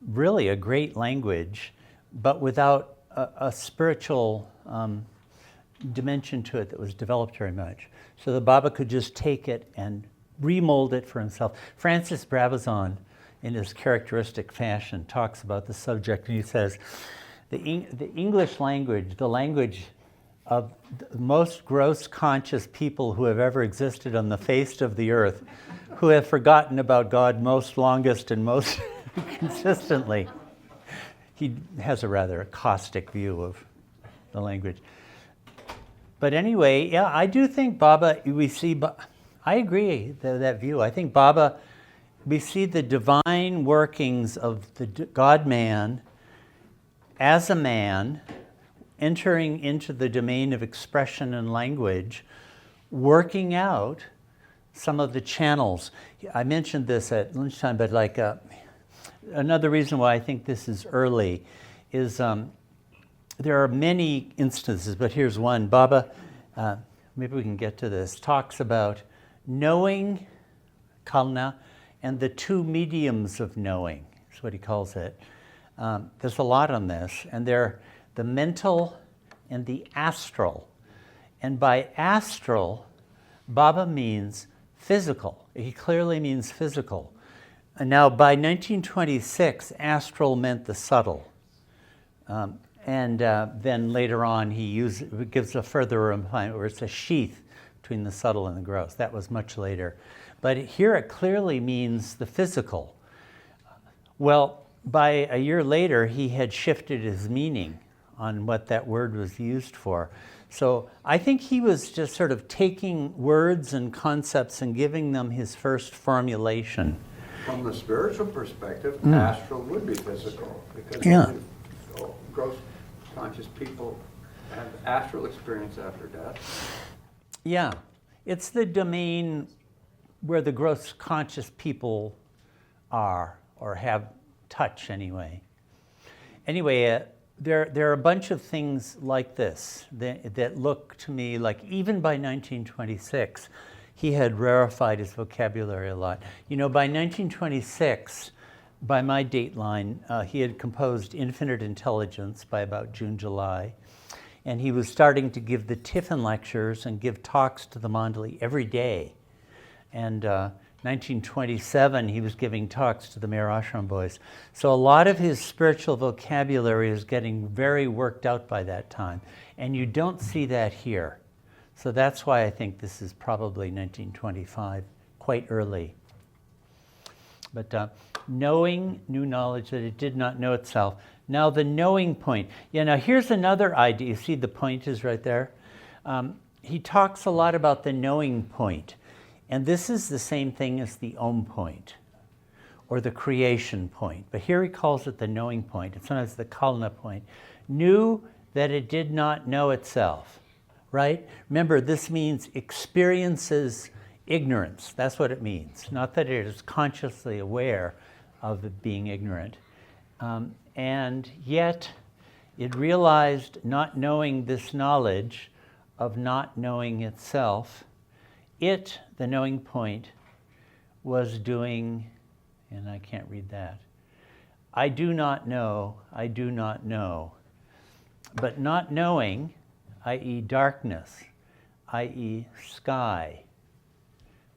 really a great language, but without a spiritual dimension to it that was developed very much. So the Baba could just take it and remold it for himself. Francis Brabazon, in his characteristic fashion, talks about the subject, and he says, the English language, the language of the most gross conscious people who have ever existed on the face of the earth, who have forgotten about God most longest and most consistently. He has a rather caustic view of the language. But anyway, yeah, I do think Baba, I agree with that view. I think Baba, we see the divine workings of the God-man as a man entering into the domain of expression and language, working out some of the channels. I mentioned this at lunchtime, but like another reason why I think this is early is there are many instances, but here's one. Baba, maybe we can get to this, talks about knowing, kalna, and the two mediums of knowing, is what he calls it. There's a lot on this, and they're the mental and the astral. And by astral, Baba means physical. He clearly means physical. And now, by 1926, astral meant the subtle. And then later on, he gives a further refinement where it's a sheath between the subtle and the gross. That was much later. But here it clearly means the physical. Well, by a year later, he had shifted his meaning on what that word was used for. So I think he was just sort of taking words and concepts and giving them his first formulation. From the spiritual perspective, astral would be physical, because Yeah. gross conscious people have astral experience after death. Yeah, it's the domain where the gross conscious people are, or have touch anyway. Anyway, there are a bunch of things like this that look to me like even by 1926, he had rarefied his vocabulary a lot. You know, by 1926, by my dateline, he had composed Infinite Intelligence by about June, July. And he was starting to give the Tiffin lectures and give talks to the Mondley every day. And 1927, he was giving talks to the Mayor Ashram boys. So a lot of his spiritual vocabulary is getting very worked out by that time. And you don't see that here. So that's why I think this is probably 1925, quite early. But knowing new knowledge that it did not know itself. Now the knowing point. Yeah, now here's another idea. You see the point is right there? He talks a lot about the knowing point. And this is the same thing as the Om point, or the creation point. But here he calls it the knowing point. It's sometimes the Kalna point. Knew that it did not know itself, right? Remember, this means experiences ignorance. That's what it means. Not that it is consciously aware of it being ignorant. And yet, it realized not knowing this knowledge of not knowing itself. It, the knowing point, was doing, and I can't read that. I do not know, I do not know. But not knowing, i.e. darkness, i.e. sky.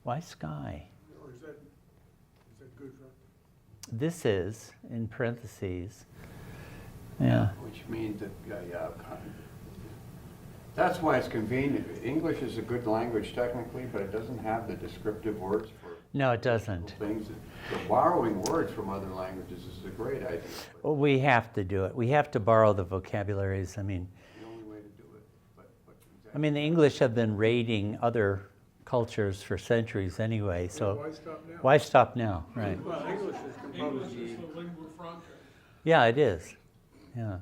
Why sky? Or is that Gujarat? This is, in parentheses, yeah. Which means that, that's why it's convenient. English is a good language technically, but it doesn't have the descriptive words for No, it doesn't. things. Borrowing words from other languages is a great idea. Well, we have to do it. We have to borrow the vocabularies. I mean, The only way to do it. I mean, the English have been raiding other cultures for centuries anyway, so Why stop now? why stop now, right? Well, English is composed. English is the lingua franca. Yeah, it is. Yeah.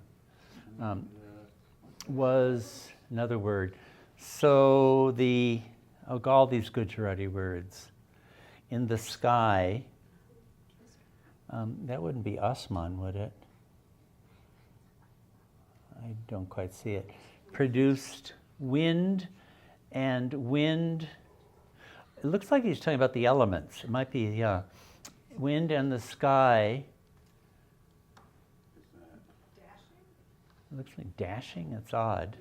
Was another word. So all these Gujarati words. In the sky, that wouldn't be Asman, would it? I don't quite see it. Produced wind, and wind, it looks like he's talking about the elements. It might be, yeah. Wind and the sky. It looks like dashing, it's odd.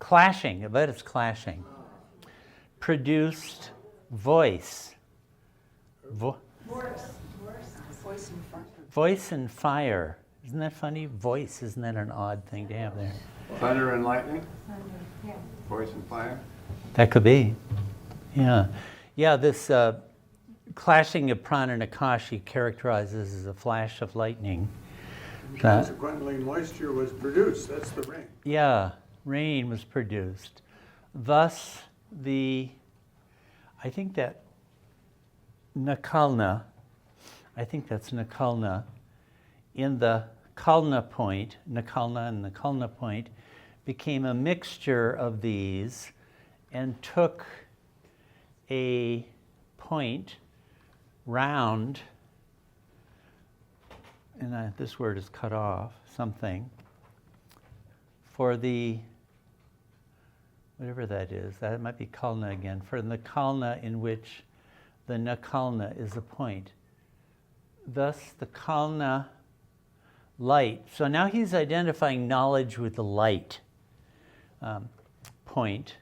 Clashing, I bet it's clashing. Produced voice. Voice and fire. Voice and fire. Isn't that funny? Voice, isn't that an odd thing to have there? Thunder and lightning, Yeah. voice and fire. That could be. Yeah. Yeah, this clashing of prana and akashi characterizes as a flash of lightning. Consequently, moisture was produced. That's the rain. Yeah, rain was produced. Thus, I think that Nakalna, in the Kalna point, Nakalna and the Kalna point, became a mixture of these and took a point round, and this word is cut off, something, for the, whatever that is, that might be Kalna again, for the Kalna in which the Nakalna is a point. Thus the Kalna light. So now he's identifying knowledge with the light point.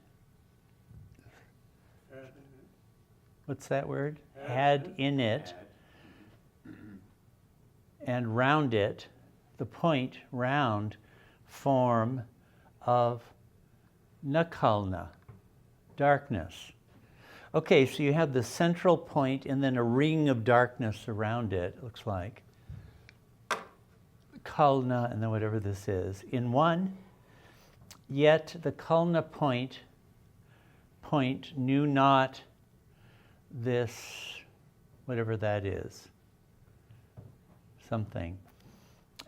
What's that word? Had in it. And round it, the point round form of Nakalna, darkness. Okay, so you have the central point and then a ring of darkness around it, looks like. Kalna, and then whatever this is. In one, yet the Kalna point knew not this, whatever that is, something.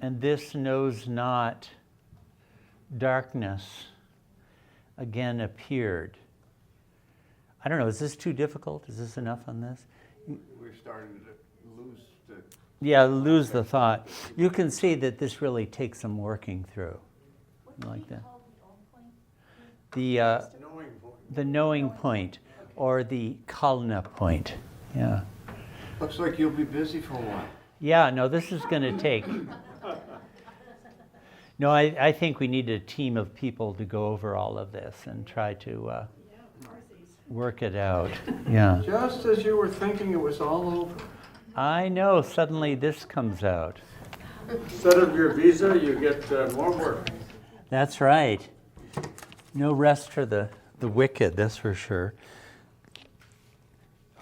And this knows not darkness again appeared. I don't know, is this too difficult? Is this enough on this? We're starting to lose the Yeah, lose the thought. You can see that this really takes some working through. Like that. The knowing point, or the kalna point. Yeah. Looks like you'll be busy for a while. Yeah, no, this is going to take. No, I think we need a team of people to go over all of this and try to work it out. Yeah. Just as you were thinking it was all over. I know, suddenly this comes out. Instead of your visa, you get more work. That's right. No rest for the wicked, that's for sure.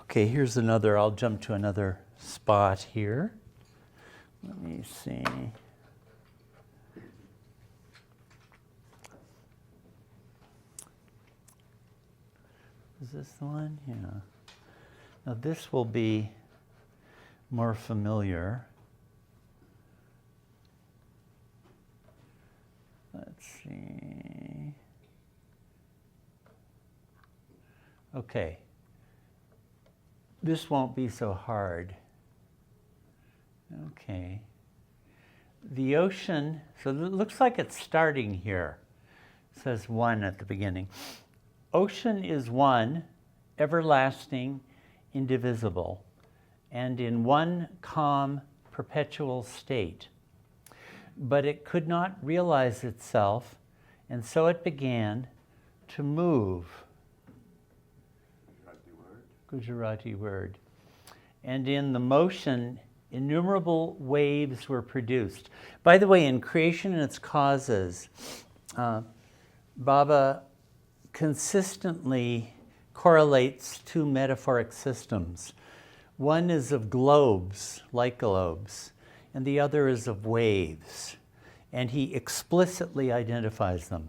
Okay, here's another, I'll jump to another spot here. Let me see. Is this the one? Yeah. Now this will be more familiar. Let's see. Okay. This won't be so hard. Okay. The ocean, so it looks like it's starting here. It says one at the beginning. Ocean is one, everlasting, indivisible, and in one calm, perpetual state. But it could not realize itself, and so it began to move. Gujarati word. And in the motion, innumerable waves were produced. By the way, in Creation and Its Causes, Baba consistently correlates two metaphoric systems. One is of globes, light globes, and the other is of waves. And he explicitly identifies them.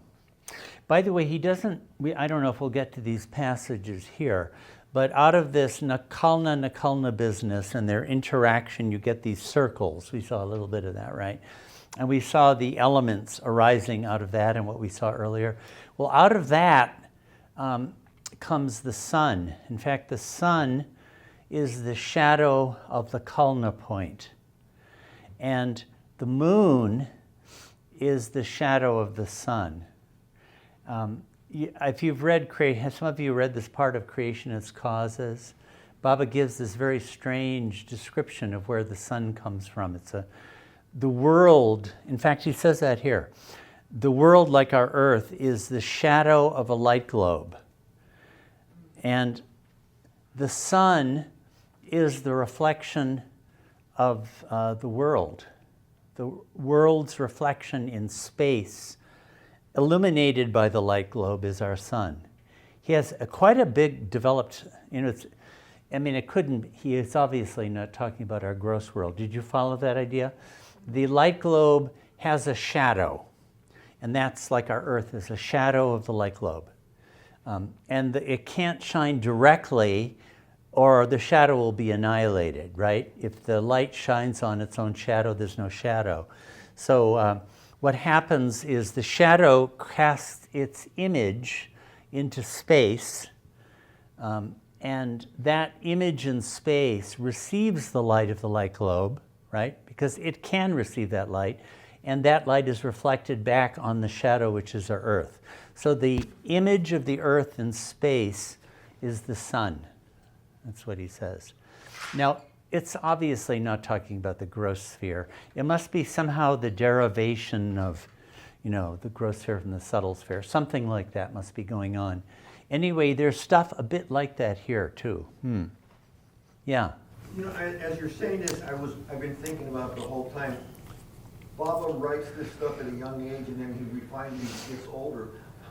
By the way, he doesn't, I don't know if we'll get to these passages here, but out of this Nakalna business and their interaction, you get these circles. We saw a little bit of that, right? And we saw the elements arising out of that and what we saw earlier. Well, out of that comes the sun. In fact, the sun is the shadow of the Kalna point. And the moon is the shadow of the sun. If you've read, some of you read this part of Creation and Its Causes, Baba gives this very strange description of where the sun comes from. It's the world, in fact, he says that here. The world, like our earth, is the shadow of a light globe. And the sun is the reflection of the world. The world's reflection in space, illuminated by the light globe, is our sun. He has quite a big developed, he is obviously not talking about our gross world. Did you follow that idea? The light globe has a shadow, and that's like our earth is a shadow of the light globe. It can't shine directly, or the shadow will be annihilated, right? If the light shines on its own shadow, there's no shadow. So what happens is the shadow casts its image into space, and that image in space receives the light of the light globe, right? Because it can receive that light, and that light is reflected back on the shadow, which is our earth. So the image of the earth in space is the sun. That's what he says. Now, it's obviously not talking about the gross sphere. It must be somehow the derivation of, the gross sphere from the subtle sphere. Something like that must be going on. Anyway, there's stuff a bit like that here, too. Yeah. As you're saying this, I've been thinking about the whole time. Baba writes this stuff at a young age, and then he refines it as he gets older.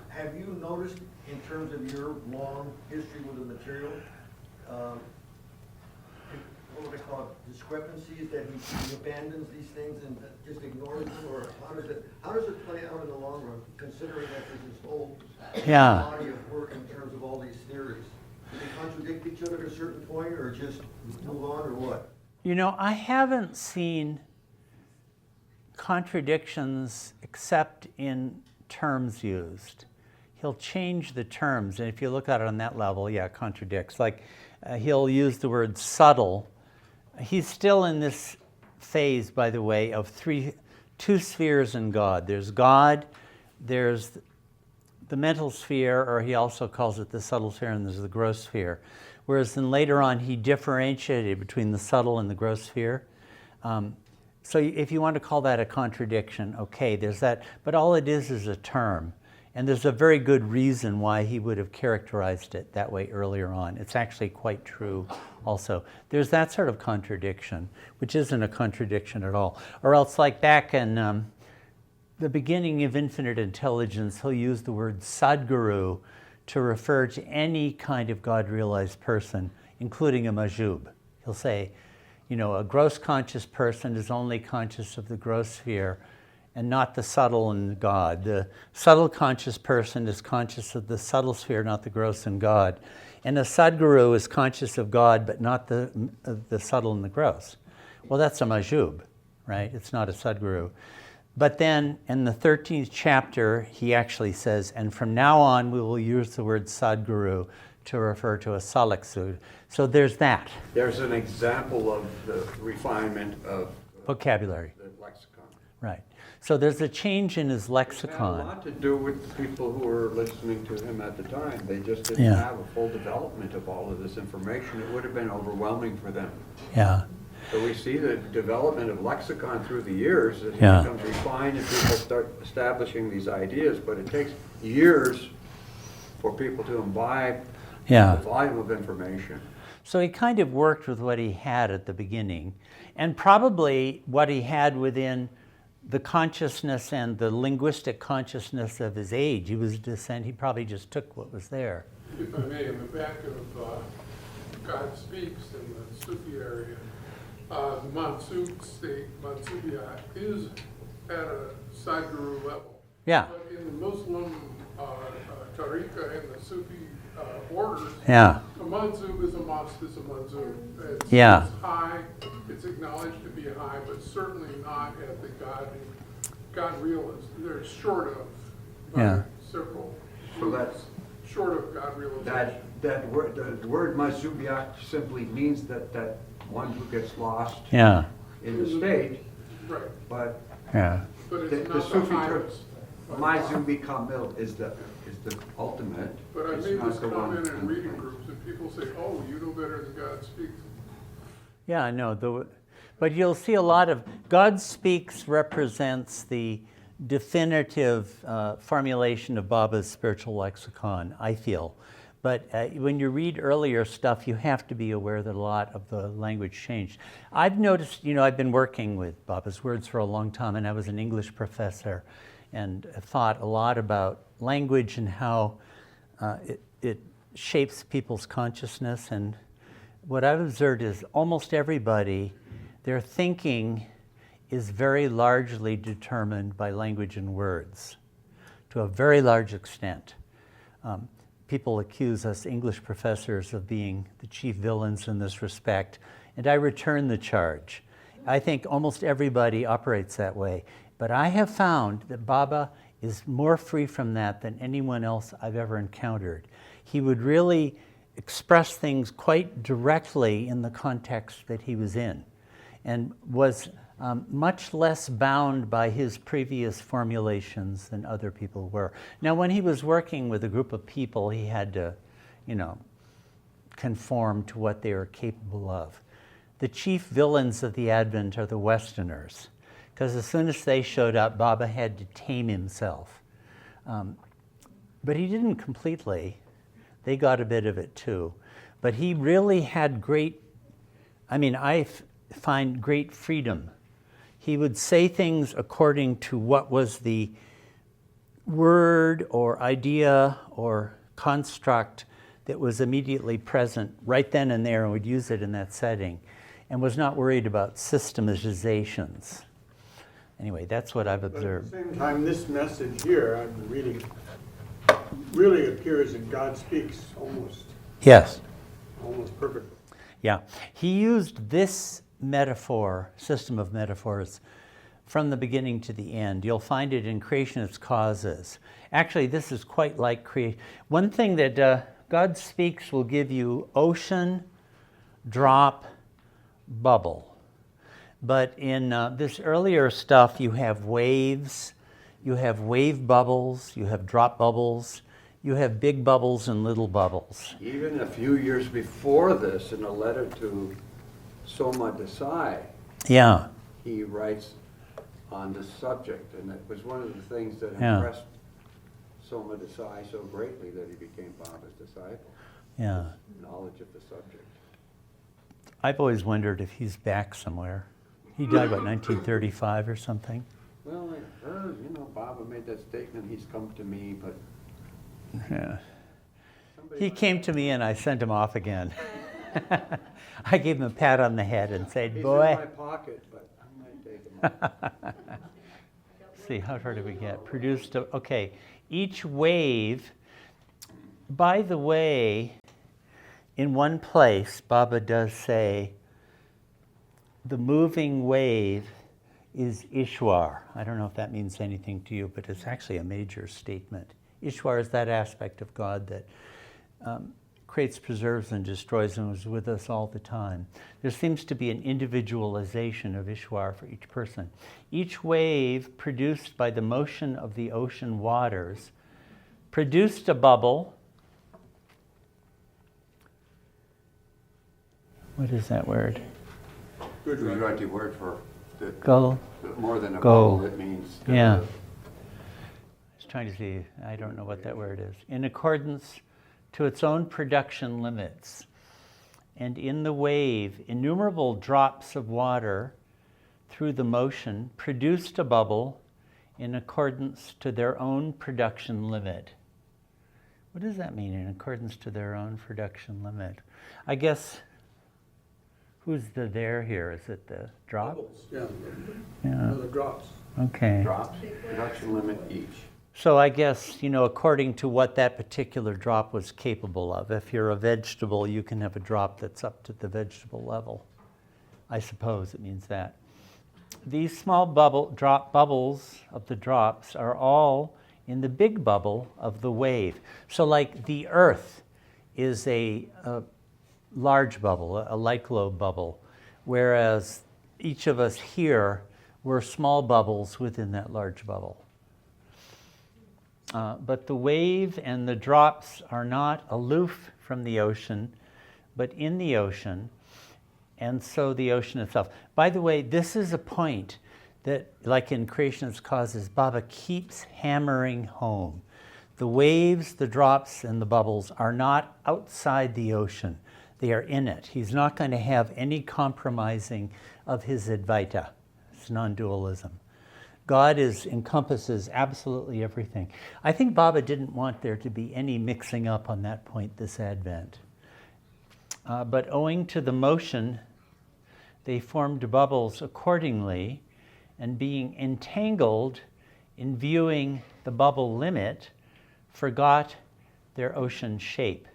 Have you noticed, in terms of your long history with the material, what would I call it, discrepancies, that he abandons these things and just ignores them, or how does it play out in the long run, considering that there's this whole body of work in terms of all these theories? Do they contradict each other at a certain point, or just move on, or what? I haven't seen contradictions except in terms used. He'll change the terms, and if you look at it on that level, yeah, it contradicts. Like he'll use the word subtle. He's still in this phase, by the way, of two spheres in God. There's God, there's the mental sphere, or he also calls it the subtle sphere, and there's the gross sphere. Whereas then later on, he differentiated between the subtle and the gross sphere. So if you want to call that a contradiction, okay, there's that. But all it is a term. And there's a very good reason why he would have characterized it that way earlier on. It's actually quite true also. There's that sort of contradiction, which isn't a contradiction at all. Or else like back in the beginning of Infinite Intelligence, he'll use the word Sadguru to refer to any kind of God-realized person, including a majub. He'll say, you know, a gross conscious person is only conscious of the gross sphere and not the subtle and God. The subtle conscious person is conscious of the subtle sphere, not the gross and God. And a Sadguru is conscious of God, but not the subtle and the gross. Well, that's a majub, right? It's not a Sadguru. But then in the 13th chapter, he actually says, and from now on, we will use the word Sadguru to refer to a Salaksud. So there's that. There's an example of the refinement of vocabulary. The lexicon. Right. So there's a change in his It lexicon. had a lot to do with the people who were listening to him at the time. They just didn't have a full development of all of this information. It would have been overwhelming for them. Yeah. So we see the development of lexicon through the years as it Yeah. becomes refined and people start establishing these ideas, but it takes years for people to imbibe Yeah. the volume of information. So he kind of worked with what he had at the beginning, and probably what he had within the consciousness and the linguistic consciousness of his age. He was a descent, he probably just took what was there. If I may, in the back of God Speaks in the Sufi area, the Mansub state, Mansubiyat, is at a Sadguru level. Yeah. But in the Muslim tariqah and the Sufi orders, Yeah. a Mansub is a mosque, is a Mansub. It's high, it's acknowledged to be high, but certainly not at the God realist. They're short of several. So that's short of God realization. That word, the word Mazubiak simply means that one who gets lost in the state. Right. But But it's not the Sufi term, highest. Mazubi Kamil is the ultimate. But I It's made not this the one- comment in reading groups, and people say, "Oh, you know better than God speaks." Yeah, I know. But you'll see a lot of God Speaks represents the definitive formulation of Baba's spiritual lexicon, I feel. But when you read earlier stuff, you have to be aware that a lot of the language changed. I've noticed, I've been working with Baba's words for a long time, and I was an English professor, and thought a lot about language and how it shapes people's consciousness. And what I've observed is almost everybody, their thinking is very largely determined by language and words, to a very large extent. People accuse us English professors of being the chief villains in this respect, and I return the charge. I think almost everybody operates that way, but I have found that Baba is more free from that than anyone else I've ever encountered. He would really express things quite directly in the context that he was in, and was much less bound by his previous formulations than other people were. Now, when he was working with a group of people, he had to, conform to what they were capable of. The chief villains of the Advent are the Westerners, because as soon as they showed up, Baba had to tame himself. But he didn't completely. They got a bit of it too. But he really had I find great freedom. He would say things according to what was the word or idea or construct that was immediately present right then and there, and would use it in that setting, and was not worried about systematizations. Anyway, that's what I've observed. But at the same time, this message here I'm reading really appears in God Speaks almost perfectly. Yeah. He used this metaphor, system of metaphors, from the beginning to the end. You'll find it in Creation Its Causes. Actually, this is quite like creation. One thing that God Speaks will give you: ocean, drop, bubble. But in this earlier stuff, you have waves, you have wave bubbles, you have drop bubbles, you have big bubbles and little bubbles. Even a few years before this, in a letter to Soma Desai, Yeah. he writes on this subject, and it was one of the things that Yeah. impressed Soma Desai so greatly that he became Baba's disciple. Yeah. Knowledge of the subject. I've always wondered if he's back somewhere. He died, what, 1935 or something? Well, I heard, Baba made that statement, he's come to me, but Yeah. He came to me and I sent him off again. I gave him a pat on the head and said, he's boy. in my pocket, but I might take him off. See, how far did we get? Produced, okay. Each wave, by the way, in one place, Baba does say, the moving wave is Ishwar. I don't know if that means anything to you, but it's actually a major statement. Ishwar is that aspect of God that creates, preserves, and destroys, and is with us all the time. There seems to be an individualization of Ishwar for each person. Each wave produced by the motion of the ocean waters produced a bubble. What is that word? Good Gujarati word for Go. more than a Go. bubble, it means. Yeah. I was trying to see, I don't know what that word is. In accordance to its own production limits. And in the wave, innumerable drops of water through the motion produced a bubble in accordance to their own production limit. What does that mean, in accordance to their own production limit? I guess, who's the there here? Is it the drop? Bubbles, yeah. Yeah. The drops. Okay. Drops, production limit each. So I guess, according to what that particular drop was capable of. If you're a vegetable, you can have a drop that's up to the vegetable level. I suppose it means that. These small bubbles of the drops are all in the big bubble of the wave. So like the earth is a large bubble, a light globe bubble, whereas each of us here, we're small bubbles within that large bubble. But the wave and the drops are not aloof from the ocean, but in the ocean, and so the ocean itself. By the way, this is a point that, like in Creationist Causes, Baba keeps hammering home. The waves, the drops, and the bubbles are not outside the ocean. They are in it. He's not going to have any compromising of his Advaita. It's non-dualism. God encompasses absolutely everything. I think Baba didn't want there to be any mixing up on that point this Advent. But owing to the motion, they formed bubbles accordingly, and being entangled in viewing the bubble limit, forgot their ocean shape.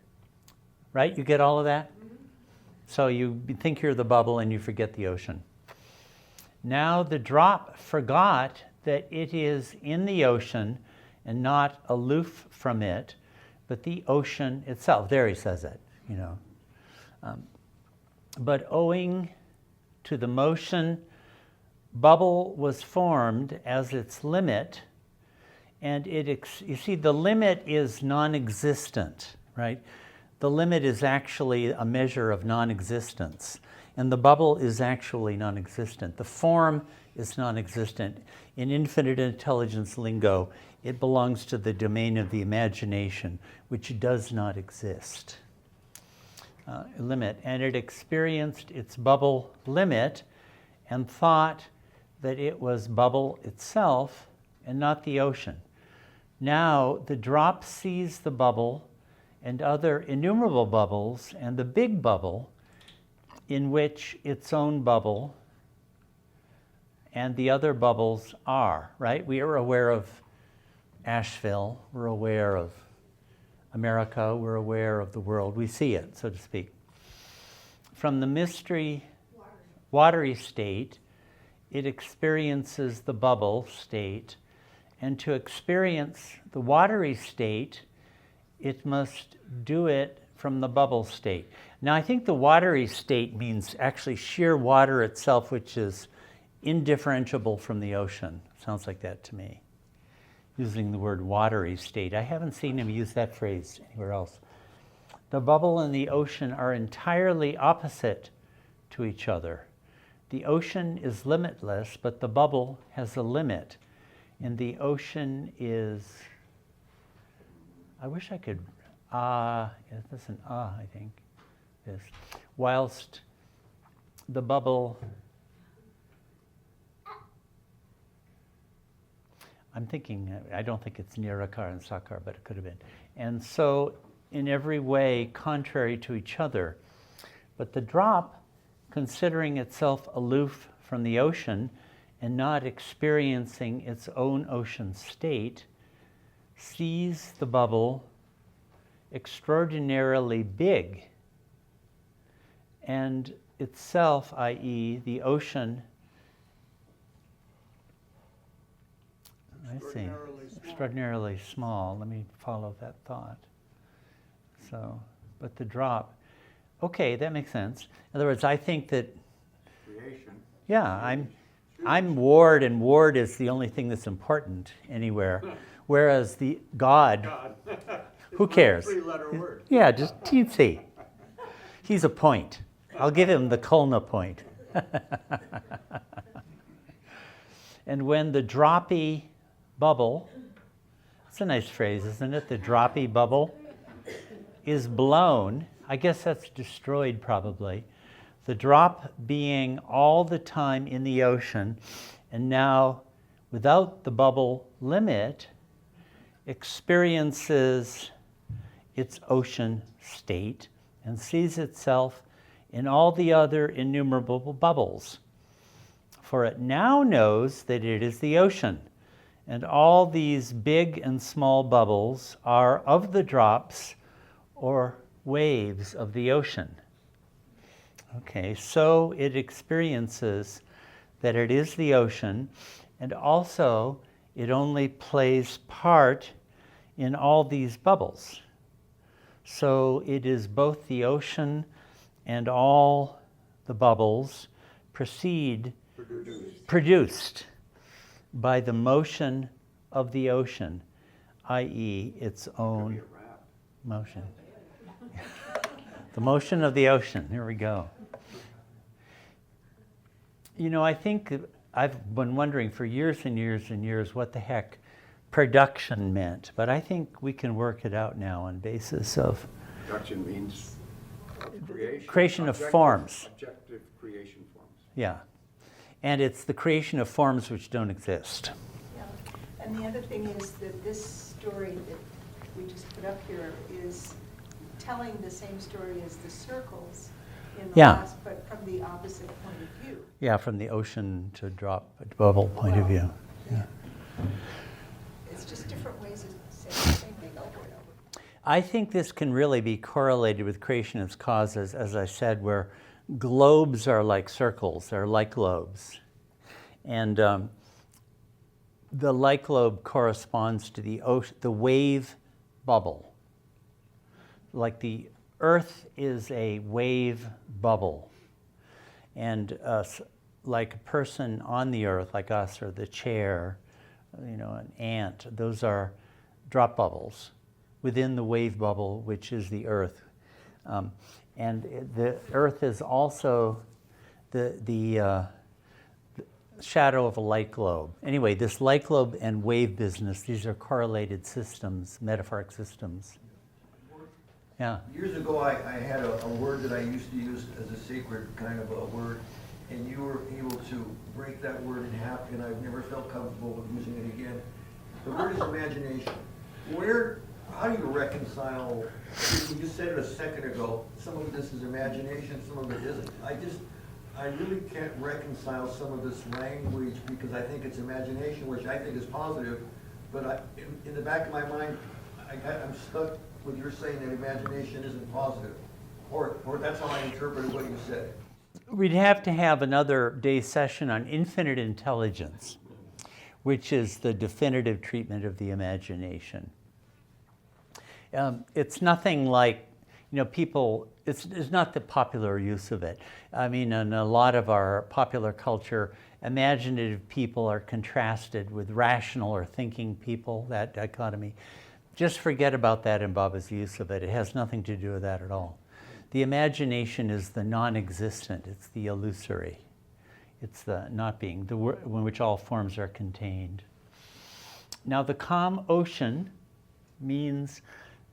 Right? You get all of that? So you think you're the bubble and you forget the ocean. Now the drop forgot that it is in the ocean and not aloof from it, but the ocean itself. There he says it, But owing to the motion, bubble was formed as its limit, and you see, the limit is non-existent, right? The limit is actually a measure of non-existence. And the bubble is actually non-existent. The form is non-existent. In infinite intelligence lingo, it belongs to the domain of the imagination, which does not exist. Limit. And it experienced its bubble limit and thought that it was bubble itself and not the ocean. Now the drop sees the bubble and other innumerable bubbles and the big bubble, in which its own bubble and the other bubbles are, right? We are aware of Asheville, we're aware of America, we're aware of the world. We see it, so to speak. From the mystery watery state, it experiences the bubble state, and to experience the watery state, it must do it from the bubble state. Now, I think the watery state means actually sheer water itself, which is indifferentiable from the ocean. Sounds like that to me. Using the word watery state. I haven't seen him use that phrase anywhere else. The bubble and the ocean are entirely opposite to each other. The ocean is limitless, but the bubble has a limit. And the ocean is, I wish I could, that's an I think, this. Whilst the bubble, I'm thinking, I don't think it's Nirakar and Sakar, but it could have been. And so, in every way, contrary to each other. But the drop, considering itself aloof from the ocean and not experiencing its own ocean state, sees the bubble extraordinarily big, and itself, i.e., the ocean, extraordinarily small. Let me follow that thought. So, but the drop, okay, that makes sense. In other words, I think that, Creation. yeah, I'm Ward, and Ward is the only thing that's important anywhere. Whereas the God. Who cares? Three-letter word. Yeah, just teensy. He's a point. I'll give him the Kulna point. And when the droppy bubble, that's a nice phrase, isn't it? The droppy bubble is blown, I guess that's destroyed probably. The drop being all the time in the ocean, and now without the bubble limit, experiences its ocean state and sees itself in all the other innumerable bubbles. For it now knows that it is the ocean, and all these big and small bubbles are of the drops or waves of the ocean. Okay, so it experiences that it is the ocean, and also it only plays part in all these bubbles. So it is both the ocean and all the bubbles produced by the motion of the ocean, i.e. its own motion. The motion of the ocean, here we go. You know, I think I've been wondering for years and years and years what the heck production meant, but I think we can work it out now on basis of Production means creation of forms. Objective creation forms. Yeah. And it's the creation of forms which don't exist. Yeah. And the other thing is that this story that we just put up here is telling the same story as the circles in the last, but from the opposite point of view. Yeah, from the ocean to drop bubble point of view. Yeah. It's just different ways of saying the same thing over and over. I think this can really be correlated with creation as causes, as I said, where globes are like circles, they're like globes. And the like globe corresponds to the wave bubble. Like the Earth is a wave bubble. And like a person on the Earth, like us, or the chair, you know, an ant, those are drop bubbles within the wave bubble, which is the Earth. And the Earth is also the shadow of a light globe. Anyway, this light globe and wave business, these are correlated systems, metaphoric systems. Yeah. Years ago, I had a word that I used to use as a sacred kind of a word, and you were able to break that word in half, and I've never felt comfortable with using it again. The word is imagination. How do you reconcile, you said it a second ago, some of this is imagination, some of it isn't. I really can't reconcile some of this language because I think it's imagination, which I think is positive, but in the back of my mind, I'm stuck with your saying that imagination isn't positive, or that's how I interpreted what you said. We'd have to have another day session on infinite intelligence, which is the definitive treatment of the imagination. It's nothing like, people, it's not the popular use of it. I mean, in a lot of our popular culture, imaginative people are contrasted with rational or thinking people, that dichotomy. Just forget about that in Baba's use of it. It has nothing to do with that at all. The imagination is the non-existent, it's the illusory. It's the not being, in which all forms are contained. Now the calm ocean means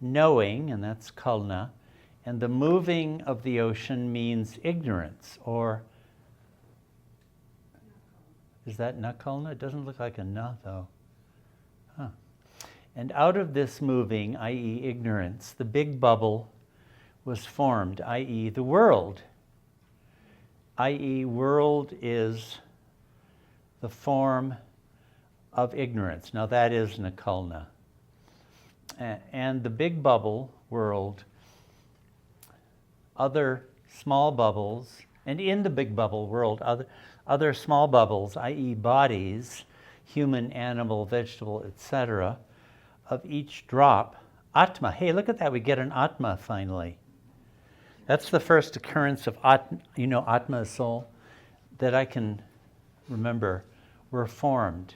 knowing, and that's kalna, and the moving of the ocean means ignorance, or is that nakalna? It doesn't look like a na, though. Huh. And out of this moving, i.e. ignorance, the big bubble was formed, i.e. the world. I.e. world is the form of ignorance. Now that is nakalna. And the big bubble, world, other small bubbles, and in the big bubble world, other small bubbles, i.e. bodies, human, animal, vegetable, etc., of each drop, atma. Hey, look at that, we get an atma finally. That's the first occurrence of atma, atma is soul, that I can remember, were formed.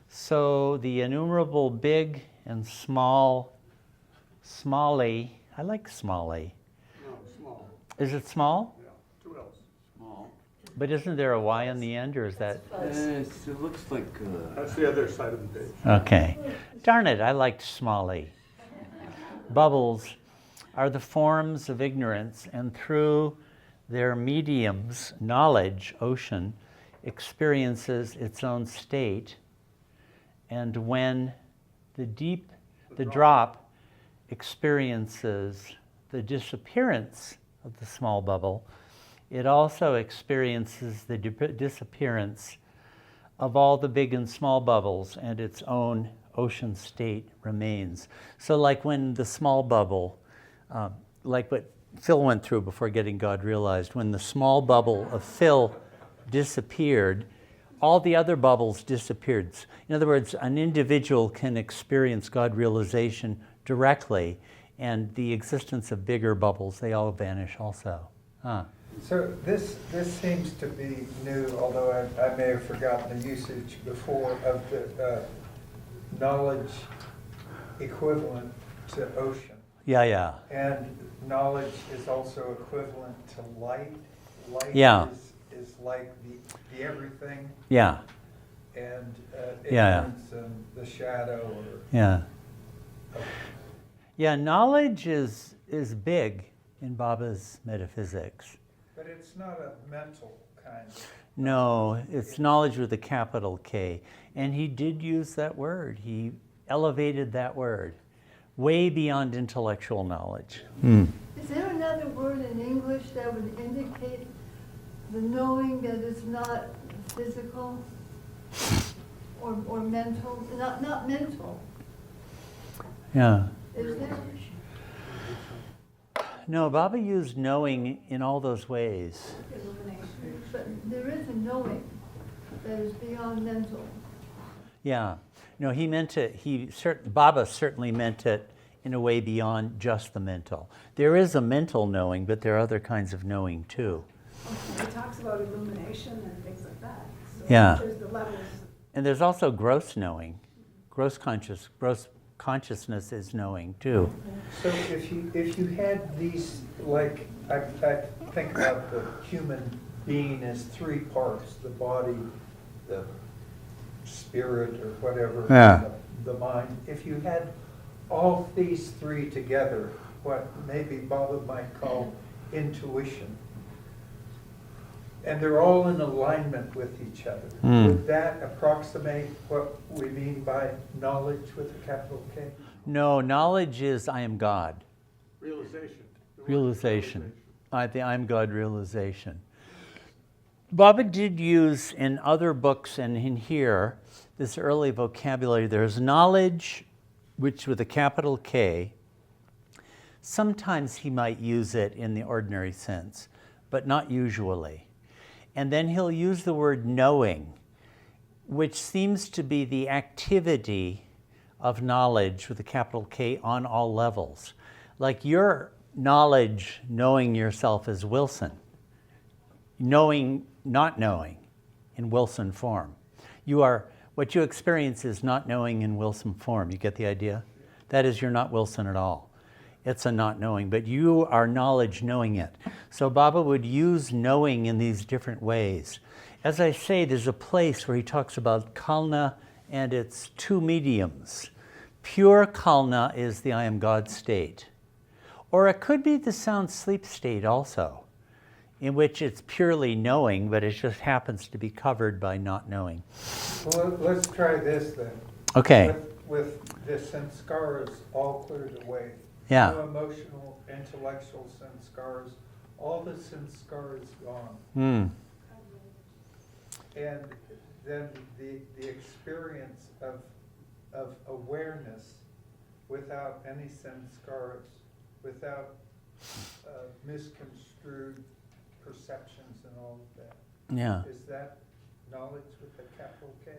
So the innumerable big and small, smally, I like smally. No, small. Is it small? Yeah, 2 L's. Small. But isn't there a Y on the end, or is that? It looks like, That's the other side of the page. Okay. Darn it, I liked smally. Bubbles are the forms of ignorance, and through their mediums, knowledge, ocean, experiences its own state. And when the drop experiences the disappearance of the small bubble, it also experiences the disappearance of all the big and small bubbles, and its own ocean state remains. So like when the small bubble, like what Phil went through before getting God realized, when the small bubble of Phil disappeared, all the other bubbles disappeared. In other words, an individual can experience God realization directly, and the existence of bigger bubbles, they all vanish also. Huh. So this seems to be new, although I may have forgotten the usage before of the knowledge equivalent to ocean. Yeah. And knowledge is also equivalent to light. Light Yeah. is like the everything. Yeah. And Yeah. ignorance and the shadow. Yeah. Yeah, knowledge is big in Baba's metaphysics. But it's not a mental kind of. No, it's knowledge with a capital K. And he did use that word. He elevated that word way beyond intellectual knowledge. Is there another word in English that would indicate the knowing that is not physical or mental? Not mental. Yeah. Is there? No, Baba used knowing in all those ways. But there is a knowing that is beyond mental. Yeah. No, he meant it, Baba certainly meant it in a way beyond just the mental. There is a mental knowing, but there are other kinds of knowing too. He talks about illumination and things like that. So Yeah. there's the levels. And there's also gross knowing. Gross consciousness is knowing too. So if you had these, like, I think about the human being as 3 parts, the body, the spirit, or whatever, Yeah. the mind. If you had all these 3 together, what maybe Baba might call intuition, and they're all in alignment with each other, would that approximate what we mean by knowledge with a capital K? No, knowledge is I am God. Realization. Realization. The I am God realization. Baba did use in other books and in here, this early vocabulary, there's knowledge, which with a capital K. Sometimes he might use it in the ordinary sense, but not usually. And then he'll use the word knowing, which seems to be the activity of knowledge with a capital K on all levels. Like your knowledge, knowing yourself as Wilson. Knowing, not knowing in Wilson form. What you experience is not knowing in Wilson form. You get the idea? That is, you're not Wilson at all. It's a not knowing, but you are knowledge knowing it. So Baba would use knowing in these different ways. As I say, there's a place where he talks about Kalna and its two mediums. Pure Kalna is the I am God state. Or it could be the sound sleep state also, in which it's purely knowing, but it just happens to be covered by not knowing. Well, let's try this then. Okay. With the sanskaras all cleared away. Yeah. No emotional, intellectual sanskaras, all the sanskaras gone. Hmm. And then the experience of awareness without any sanskaras, without misconstrued perceptions and all of that. Yeah. Is that knowledge with a capital K?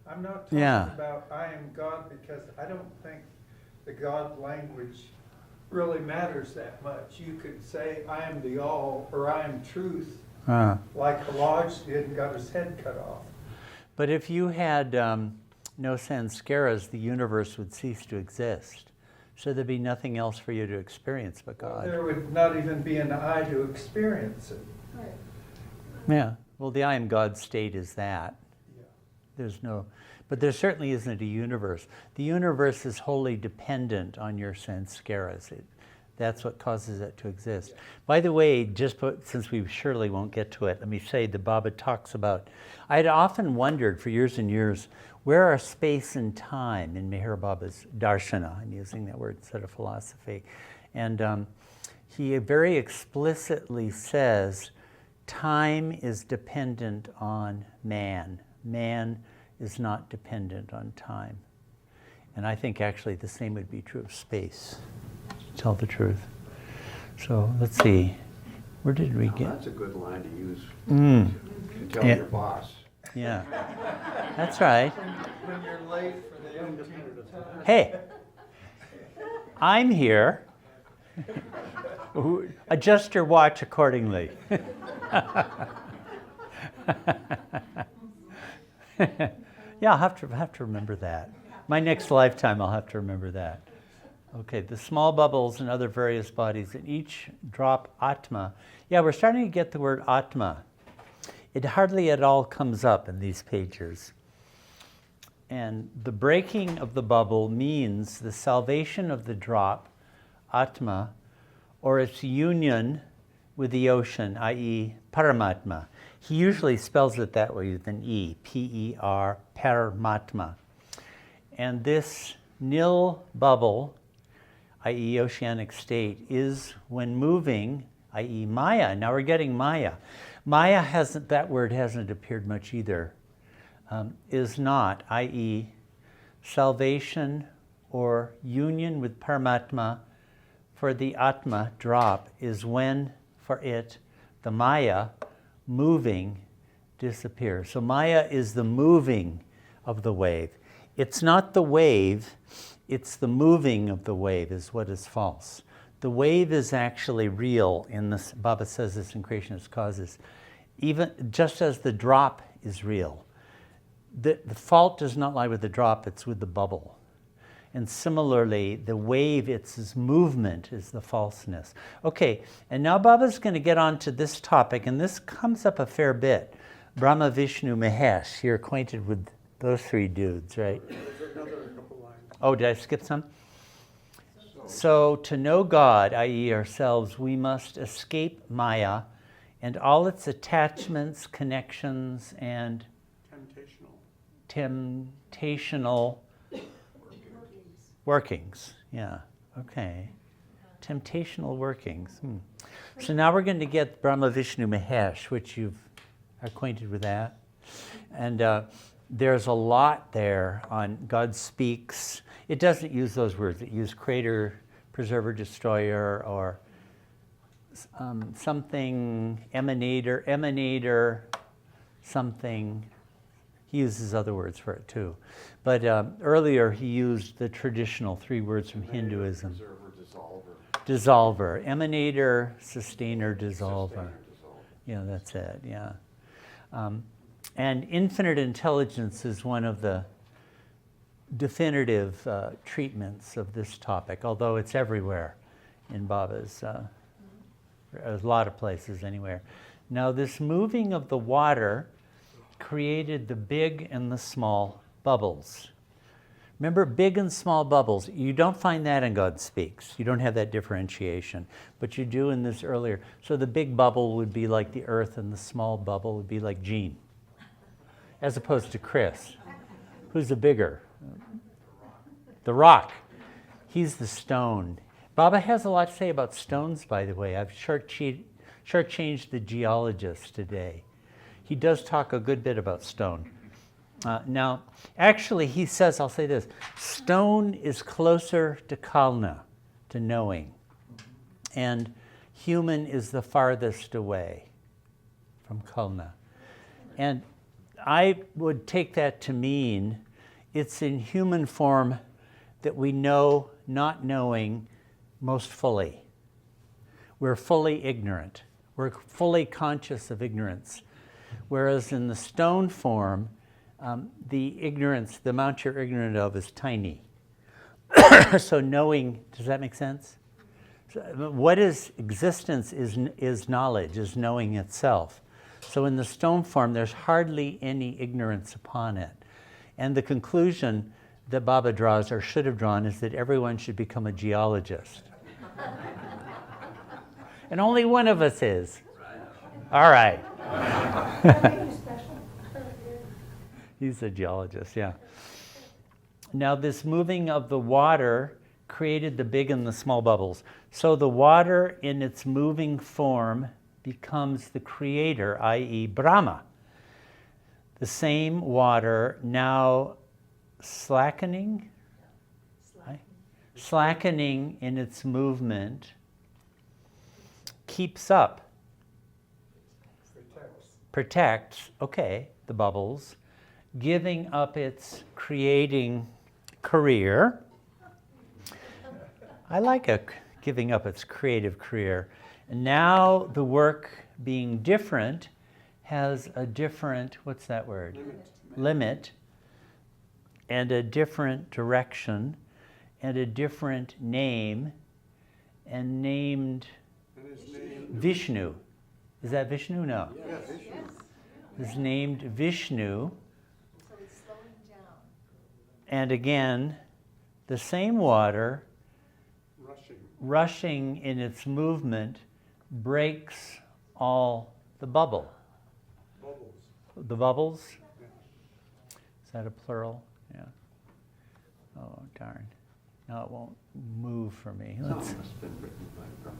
I'm not talking about I am God, because I don't think the God language really matters that much. You could say I am the all, or I am truth, like Halaj did and got his head cut off. But if you had no sanskaras, the universe would cease to exist. So there'd be nothing else for you to experience but God. There would not even be an I to experience it. Right. Yeah. Well, the I am God state is that. Yeah. There's no, but there certainly isn't a universe. The universe is wholly dependent on your sanskaras. That's what causes it to exist. Yeah. By the way, since we surely won't get to it, let me say the Baba talks about, I had often wondered for years and years, where are space and time in Meher Baba's darshana? I'm using that word instead of philosophy. And he very explicitly says, time is dependent on man. Man is not dependent on time. And I think actually the same would be true of space, to tell the truth. So let's see, where did we get? That's a good line to use to tell your boss. Yeah, that's right. When you're late for the umpteenth time. Hey, I'm here. Adjust your watch accordingly. Yeah, I'll have to remember that. My next lifetime, I'll have to remember that. Okay, the small bubbles and other various bodies, in each drop Atma. Yeah, we're starting to get the word Atma. It hardly at all comes up in these pages. And the breaking of the bubble means the salvation of the drop, Atma, or its union with the ocean, i.e. Paramatma. He usually spells it that way with an E, P-E-R, Paramatma. And this nil bubble, i.e. oceanic state, is when moving, i.e. Maya. Now we're getting Maya. Maya that word hasn't appeared much either. Is not, i.e. salvation or union with Paramatma for the Atma drop is when, for it, the Maya, moving, disappears. So Maya is the moving of the wave. It's not the wave, it's the moving of the wave is what is false. The wave is actually real in this, Baba says this in Creationist Causes, even just as the drop is real. The fault does not lie with the drop, it's with the bubble. And similarly, the wave, its movement is the falseness. Okay, and now Baba's going to get on to this topic, and this comes up a fair bit. Brahma, Vishnu, Mahesh. You're acquainted with those three dudes, right? There's another couple lines. Oh, did I skip some? So to know God, i.e. ourselves, we must escape Maya and all its attachments, connections, and temptational workings. Yeah, okay. Temptational workings. So now we're going to get Brahma, Vishnu, Mahesh, which you've acquainted with that. And there's a lot there on God speaks. It doesn't use those words. It uses creator, preserver, destroyer, or something, emanator, something. He uses other words for it too. But earlier he used the traditional three words from Hinduism. Preserver, dissolver. Dissolver. Emanator, sustainer, dissolver. Yeah, that's it, yeah. And infinite intelligence is one of the definitive treatments of this topic, although it's everywhere in Baba's, a lot of places anywhere. Now, this moving of the water created the big and the small bubbles. Remember, big and small bubbles, you don't find that in God Speaks. You don't have that differentiation, but you do in this earlier. So the big bubble would be like the earth and the small bubble would be like Gene, as opposed to Chris. Who's the bigger? The rock. He's the stone. Baba has a lot to say about stones, by the way. I've shortchanged the geologist today. He does talk a good bit about stone. Now, actually, he says, I'll say this, stone is closer to kalna, to knowing, and human is the farthest away from kalna. And I would take that to mean it's in human form that we know not knowing most fully. We're fully ignorant. We're fully conscious of ignorance. Whereas in the stone form, the ignorance, the amount you're ignorant of is tiny. So knowing, does that make sense? So what is existence is knowledge, is knowing itself. So in the stone form, there's hardly any ignorance upon it. And the conclusion that Baba draws, or should have drawn, is that everyone should become a geologist. And only one of us is. All right. He's a geologist, yeah. Now, this moving of the water created the big and the small bubbles. So the water in its moving form becomes the creator, i.e. Brahma. The same water now slackening in its movement keeps up, protects, okay, the bubbles, giving up its creating career. I like giving up its creative career. And now the work being different has a different, what's that word? Limit, and a different direction, and a different name, and named Vishnu. Is that Vishnu? No. Yes. Yes. Is named Vishnu. So it's slowing down. And again, the same water rushing in its movement breaks all the bubble. The bubbles? Yeah. Is that a plural? Yeah. Oh, darn. Now it won't move for me. Song must have been written by Brahma.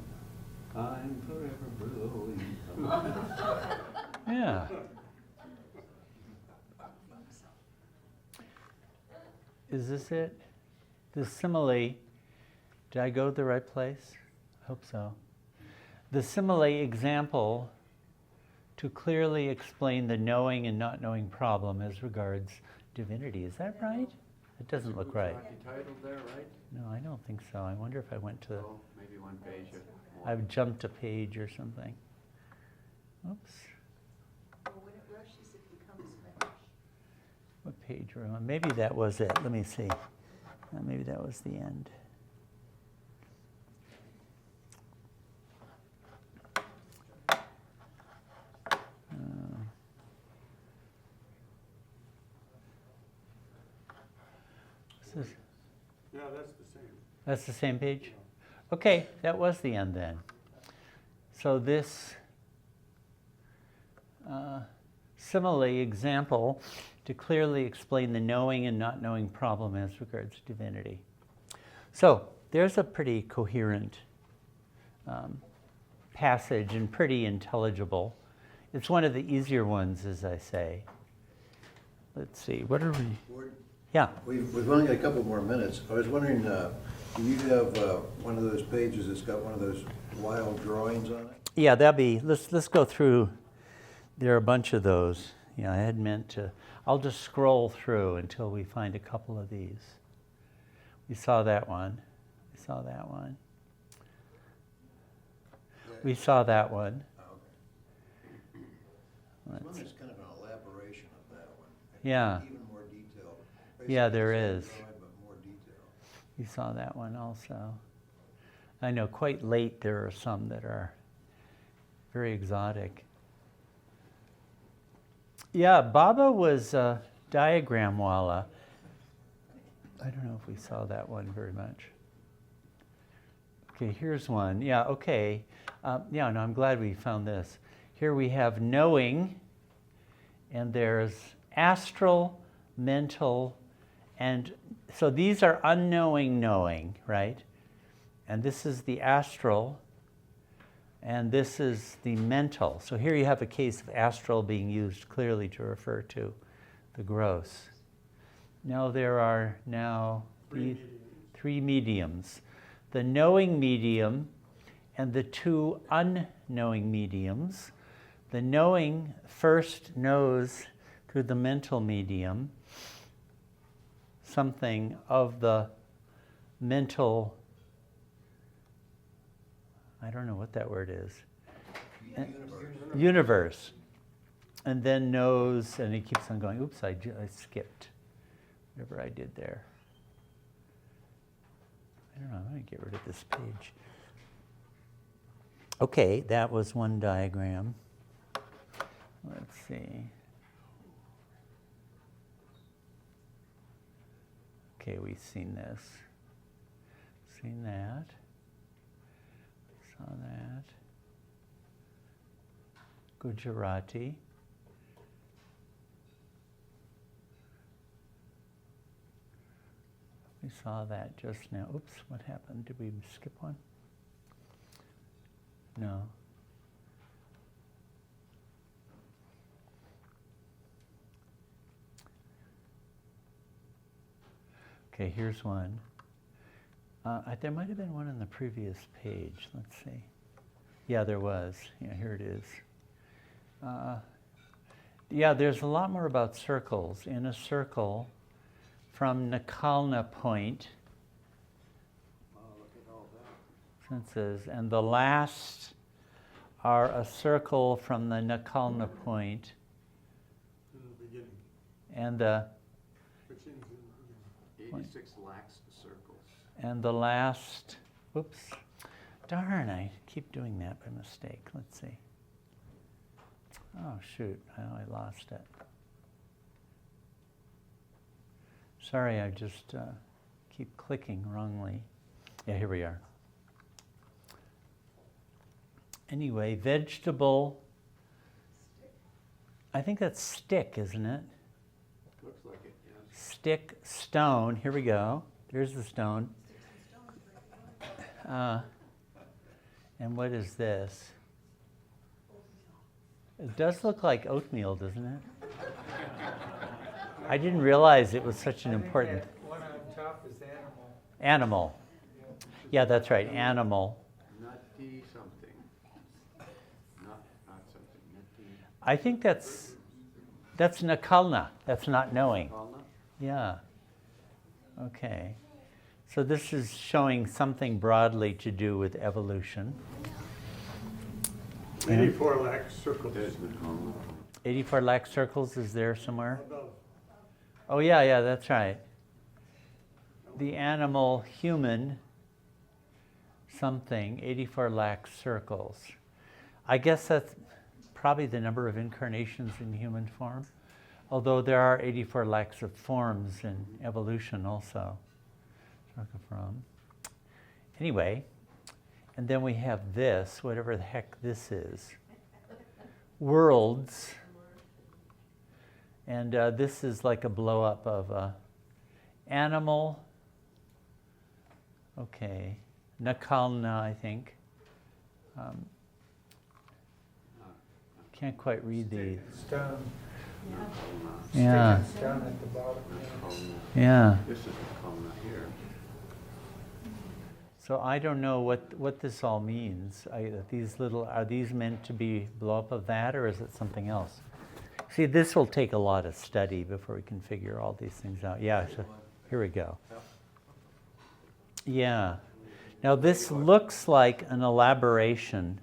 I'm forever blowing. Yeah. Is this it? The simile, did I go to the right place? I hope so. The simile example to clearly explain the knowing and not knowing problem as regards divinity. Is that right? It doesn't look right. Titled there, right? No, I don't think so. I wonder if I went to... Oh, maybe one page or more. I've jumped a page or something. Oops. Well, when it rushes, it becomes French. What page were we on? Maybe that was it. Let me see. Maybe that was the end. Yeah, that's the same. That's the same page? Okay, that was the end then. So this simile example to clearly explain the knowing and not knowing problem as regards divinity. So there's a pretty coherent passage and pretty intelligible. It's one of the easier ones, as I say. Let's see, what are we? Yeah. We've only got a couple more minutes. I was wondering, do you have one of those pages that's got one of those wild drawings on it? Yeah, that'd be, let's go through. There are a bunch of those. Yeah, I had meant to, I'll just scroll through until we find a couple of these. We saw that one. We saw that one. We saw that one. This one is kind of an elaboration of that one. Yeah. Even more detailed. Yeah, there Basically the is. same drawing, but more detailed. We saw that one also. I know quite late there are some that are very exotic. Yeah, Baba was a diagram walla. I don't know if we saw that one very much. Okay, here's one. Yeah, okay. Yeah, no, I'm glad we found this. Here we have knowing, and there's astral, mental, and so these are unknowing knowing, right? And this is the astral, and this is the mental. So here you have a case of astral being used clearly to refer to the gross. Now there are three mediums. The knowing medium and the two unknowing mediums. The knowing first knows through the mental medium something of the mental, I don't know what that word is. Universe. And then knows, and he keeps on going, oops, I skipped whatever I did there. I don't know, I'm going to get rid of this page. Okay, that was one diagram. Let's see. Okay, we've seen this. Seen that. Saw that. Gujarati. We saw that just now. Oops, what happened? Did we skip one? No. Okay, here's one. There might have been one on the previous page. Let's see. Yeah, there was. Yeah, here it is. Yeah, there's a lot more about circles. In a circle, from Nakalna point, senses, and the last are a circle from the Nakalna point, In the beginning. and the Which ends in the beginning. 86 lax circles. and the last. Whoops, darn! I keep doing that by mistake. Let's see. Oh shoot! I lost it. Sorry, I just keep clicking wrongly. Yeah, here we are. Anyway, vegetable. I think that's stick, isn't it? Looks like it, yes. Stick, stone. Here we go. There's the stone. And what is this? It does look like oatmeal, doesn't it? I didn't realize it was such an important. One on top is animal. Animal. Yeah, that's right. Animal. Nutty something. Not something. Nutty. I think that's Nakalna. That's not knowing. Kalna? Yeah. Okay. So this is showing something broadly to do with evolution. 84 lax circles. There's the Kalna. 84 lakh circles is there somewhere? Above. Oh yeah, that's right. The animal, human, something, 84 lakh circles. I guess that's probably the number of incarnations in human form, although there are 84 lakhs of forms in evolution also. From. Anyway, and then we have this, whatever the heck this is. Worlds. And this is like a blow up of a animal. Okay. Nakalna, I think. Can't quite read these. Stone. Yeah. Stone at the bottom. Kalna. Yeah. This is the Kalna here. So I don't know what this all means. Are these meant to be blow up of that, or is it something else? See, this will take a lot of study before we can figure all these things out. Yeah, so here we go. Yeah. Now this looks like an elaboration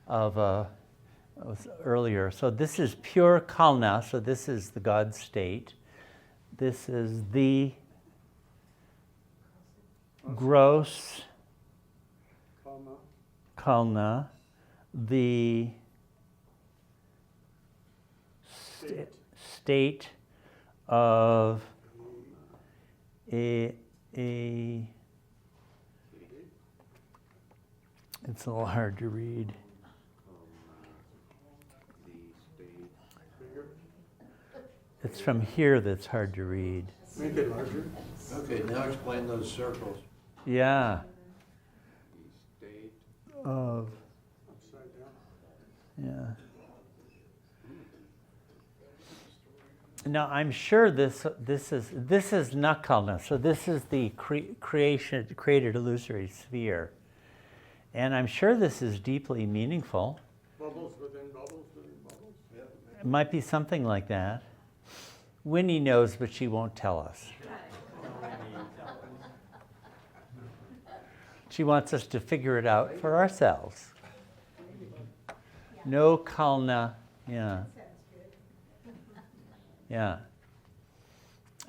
was earlier. So this is pure kalna, so this is the God state. This is the gross kalna, the state of a it's a little hard to read. It's from here that's hard to read. Make it larger. Okay, now explain those circles. Yeah. The state Of Upside down. yeah. Now I'm sure this is nakalna. So this is the created illusory sphere, and I'm sure this is deeply meaningful. Bubbles within bubbles within bubbles. It might be something like that. Winnie knows, but she won't tell us. She wants us to figure it out for ourselves. No kalna, yeah. Yeah.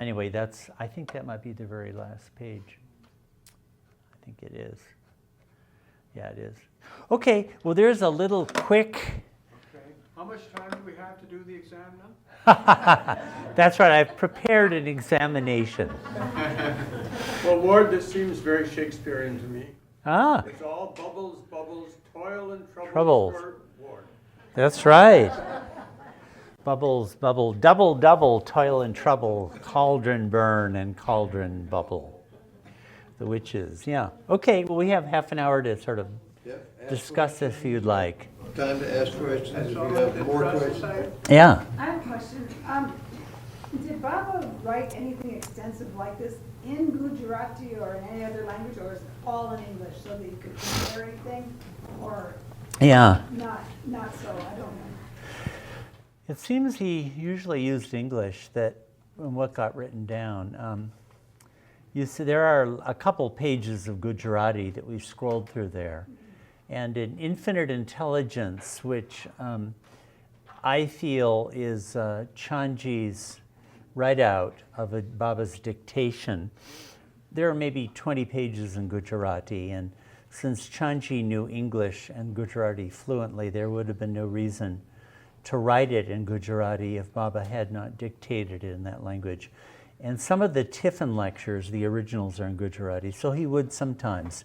Anyway, I think that might be the very last page. I think it is. Yeah, it is. Okay, well, there's a little quick. Okay. How much time do we have to do the exam now? That's right, I've prepared an examination. Well, Ward, this seems very Shakespearean to me. Ah, It's all bubbles, bubbles, toil and trouble. Troubles. For Ward. that's right. Bubbles, bubble, double, double, toil and trouble, cauldron burn and cauldron bubble. The witches, yeah. Okay, well, we have half an hour to sort of discuss this if you'd like. Time to ask questions if you have more questions. Yeah. I have a question. Did Baba write anything extensive like this in Gujarati or in any other language, or is it all in English so that you could compare anything, or Yeah. not so? I don't know. It seems he usually used English in what got written down. You see, there are a couple pages of Gujarati that we scrolled through there. And in Infinite Intelligence, which I feel is Chanji's write-out of Baba's dictation, there are maybe 20 pages in Gujarati. And since Chanji knew English and Gujarati fluently, there would have been no reason to write it in Gujarati if Baba had not dictated it in that language. And some of the Tiffin lectures, the originals are in Gujarati, so he would sometimes.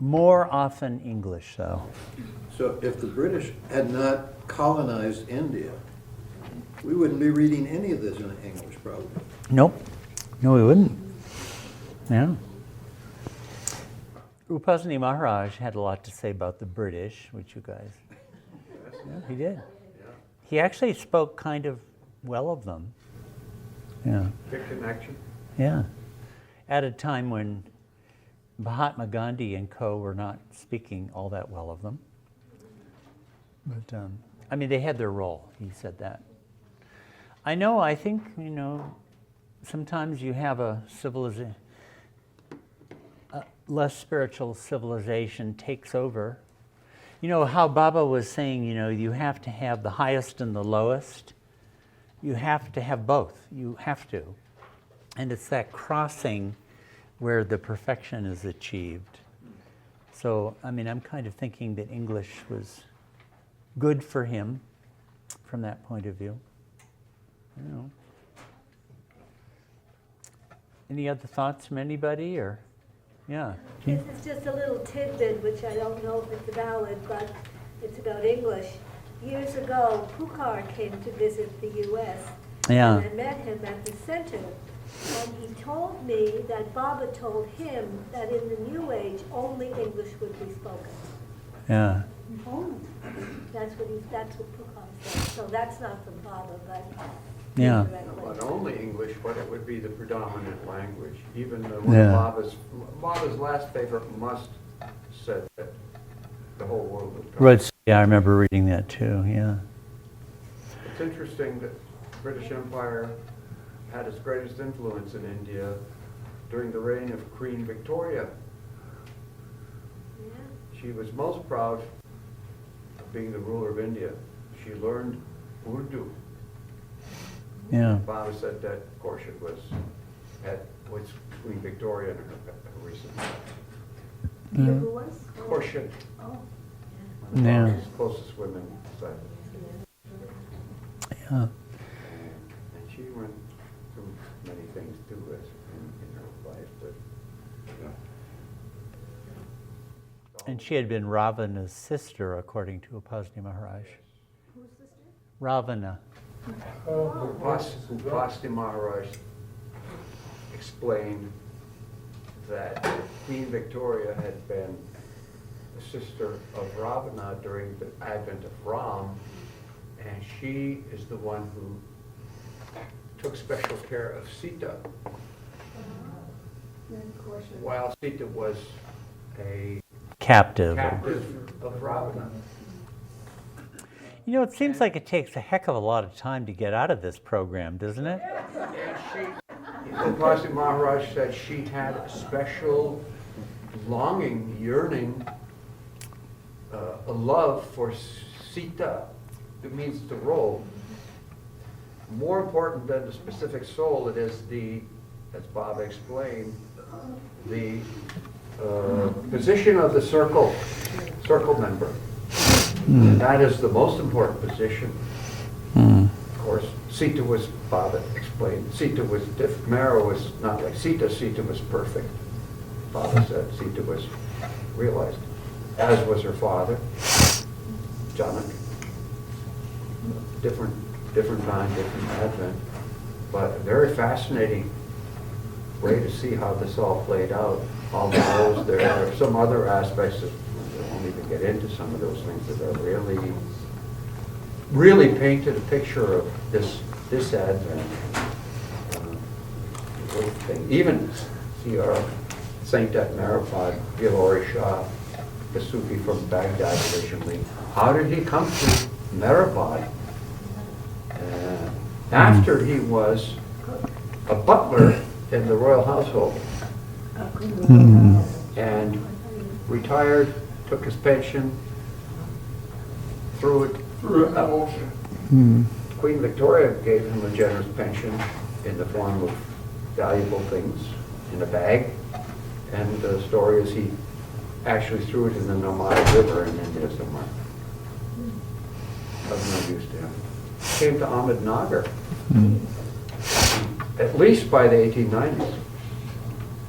More often English, though. So if the British had not colonized India, we wouldn't be reading any of this in English, probably. Nope. No, we wouldn't. Yeah. Upasani Maharaj had a lot to say about the British, which you guys... Yeah, he did. He actually spoke kind of well of them. Yeah. Big connection. Yeah. At a time when Mahatma Gandhi and co. were not speaking all that well of them. But, I mean, they had their role. He said that. I think, sometimes you have a civilization, less spiritual civilization takes over. You know how Baba was saying, you have to have the highest and the lowest. You have to have both. You have to. And it's that crossing where the perfection is achieved. So, I'm kind of thinking that English was good for him from that point of view. Any other thoughts from anybody, or? Yeah. This is just a little tidbit, which I don't know if it's valid, but it's about English. Years ago, Pukar came to visit the U.S. Yeah. And I met him at the center. And he told me that Baba told him that in the New Age, only English would be spoken. Yeah. That's what Pukar said. So that's not from Baba, but Yeah. Not only English, but it would be the predominant language. Even Yeah. Baba's last favorite must said that the whole world would talk. Right. Yeah, I remember reading that too. Yeah. It's interesting that the British Empire had its greatest influence in India during the reign of Queen Victoria. yeah. She was most proud being the ruler of India, she learned Urdu. Yeah. Baba said that, of course, it was Queen Victoria in her recent Who was? Korshan, Oh. one of the Yeah. closest women. Yeah. And she went through many things too in her life, but And she had been Ravana's sister, according to Upasni Maharaj. Whose sister? Ravana. Upasni Maharaj explained that Queen Victoria had been the sister of Ravana during the advent of Ram, and she is the one who took special care of Sita while Sita was a Captive. captive of Ravana. You know, it seems like it takes a heck of a lot of time to get out of this program, doesn't it? Upasni Maharaj said she had a special longing, yearning, a love for Sita, that means the role. More important than the specific soul, it is the, as Bob explained, the position of the circle member. That is the most important position. Of course, Sita was, Baba explained, Sita was different. Mara was not like Sita. Sita was perfect. Baba said Sita was realized, as was her father, Janak. Different time, different advent. But a very fascinating way to see how this all played out. All the roles there. There are some other aspects that we won't even get into, some of those things that are really painted a picture of this advent. Thing. Even see our Saint at Maripad, Gilori Shah, the Sufi from Baghdad originally. How did he come to Maripad? After he was a butler in the royal household and retired, took his pension, threw it up. Queen Victoria gave him a generous pension in the form of valuable things in a bag, and the story is he actually threw it in the Narmada River in India somewhere. Of no use to him. Came to Ahmednagar, at least by the 1890s.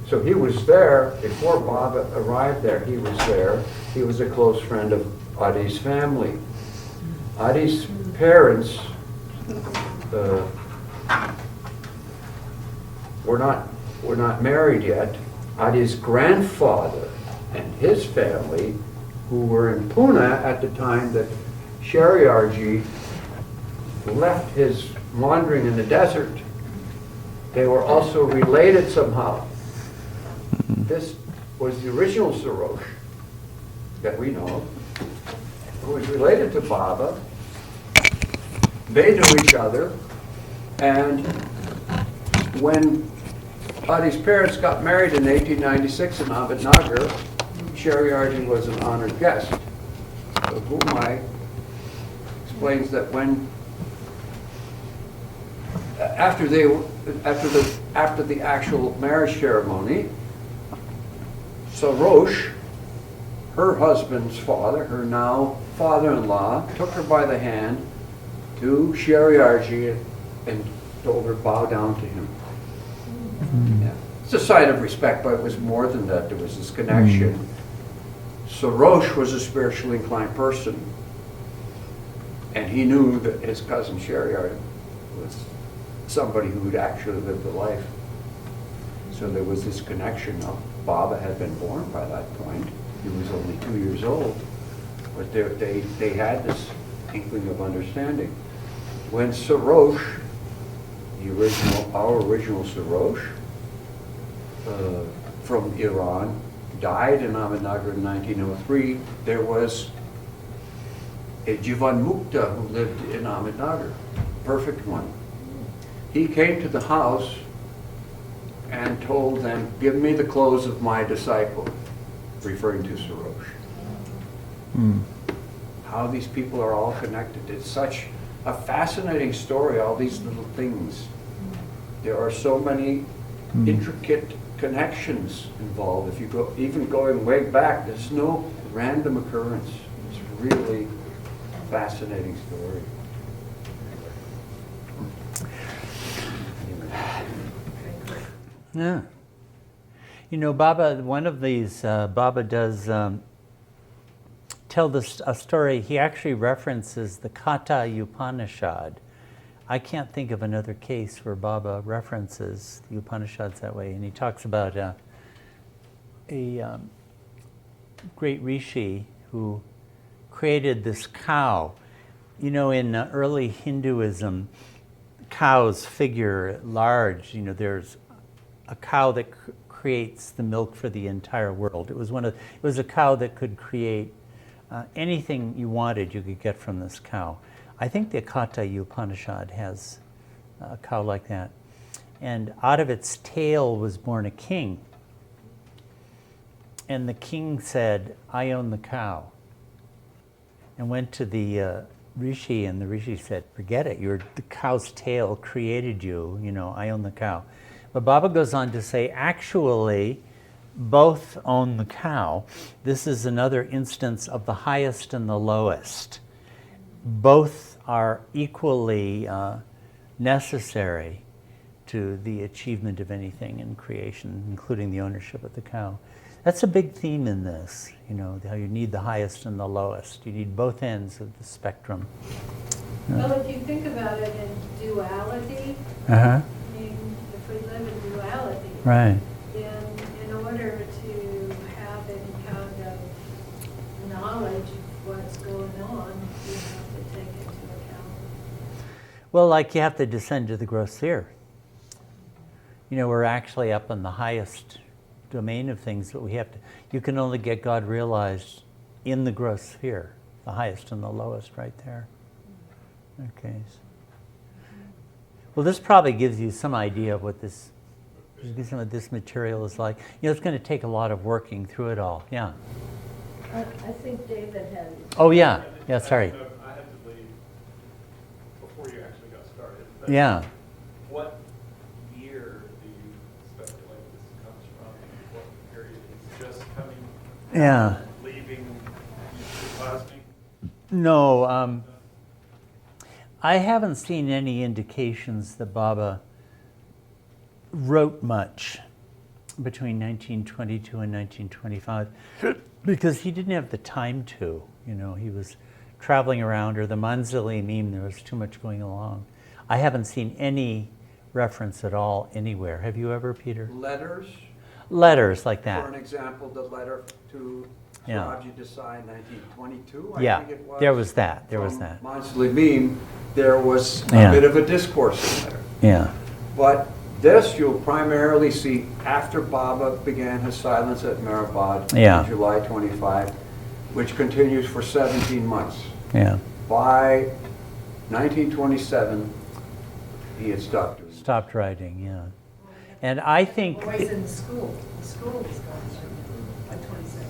So he was there before Baba arrived there. He was there. He was a close friend of Adi's family. Adi's parents were not married yet. Adi's grandfather and his family, who were in Pune at the time that Shariarji left his wandering in the desert, they were also related somehow. This was the original Sarosh that we know, who was related to Baba. They knew each other, and when Adi's parents got married in 1896 in Ahmednagar, Shariarji was an honored guest. So Bhumai explains that when after the actual marriage ceremony, Sarosh, her husband's father, her now father-in-law, took her by the hand to Shariarji and told her bow down to him. Yeah. It's a sign of respect, but it was more than that. There was this connection. Sarosh was a spiritually inclined person, and he knew that his cousin Shariarji was somebody who had actually lived a life. So there was this connection. Now, Baba had been born by that point. He was only 2 years old, but they had this inkling of understanding. When Sarosh, our original Sarosh, from Iran, died in Ahmednagar in 1903, there was a Jivan Mukta who lived in Ahmednagar, perfect one. He came to the house and told them, "Give me the clothes of my disciple," referring to Sarosh. how these people are all connected. It's such a fascinating story, all these little things. There are so many intricate connections involved. If you go, even going way back, there's no random occurrence. It's really a fascinating story. Yeah. You know, Baba, one of these, Baba does tell this a story. He actually references the Katha Upanishad. I can't think of another case where Baba references the Upanishads that way. And he talks about a great rishi who created this cow. You know, in early Hinduism, cows figure large. You know, there's a cow that creates the milk for the entire world. It was a cow that could create anything you wanted, you could get from this cow. I think the Katha Upanishad has a cow like that. And out of its tail was born a king. And the king said, I own the cow. And went to the rishi, and the rishi said, forget it, the cow's tail created you, you know, I own the cow. But Baba goes on to say, actually, both own the cow. This is another instance of the highest and the lowest. Both are equally necessary to the achievement of anything in creation, including the ownership of the cow. That's a big theme in this, you know, how you need the highest and the lowest. You need both ends of the spectrum. Well, if you think about it in duality, Uh-huh. I mean, if we live in duality, Right. then in order to have any kind of knowledge of what's going on, you have to take into account. Well, like you have to descend to the gross sphere. You know, we're actually up on the highest domain of things, but you can only get God realized in the gross sphere, the highest and the lowest right there. Okay. Well, this probably gives you some idea of what this material is like. You know, it's going to take a lot of working through it all. Yeah. I think David had. Oh, yeah. Yeah, sorry. I had to leave before you actually got started. But Yeah. what year do you speculate this comes from? What period? Is just coming? Yeah. Leaving Bosnia? No, I haven't seen any indications that Baba wrote much between 1922 and 1925 because he didn't have the time to. You know, he was traveling around, or the Manzili meme, there was too much going along. I haven't seen any reference at all anywhere. Have you ever, Peter? Letters, Letters like that. for an example, the letter to Yeah. Swaraj Desai in 1922, Yeah, I think it was. there was that. There was that. Manzili there was a Yeah. bit of a discourse in there. Yeah. But this you'll primarily see after Baba began his silence at Mehrabad Yeah. on July 25, which continues for 17 months. Yeah. By 1927, he had stopped doing it. Stopped writing, yeah. And I think, Boys in the school was gone through by 27.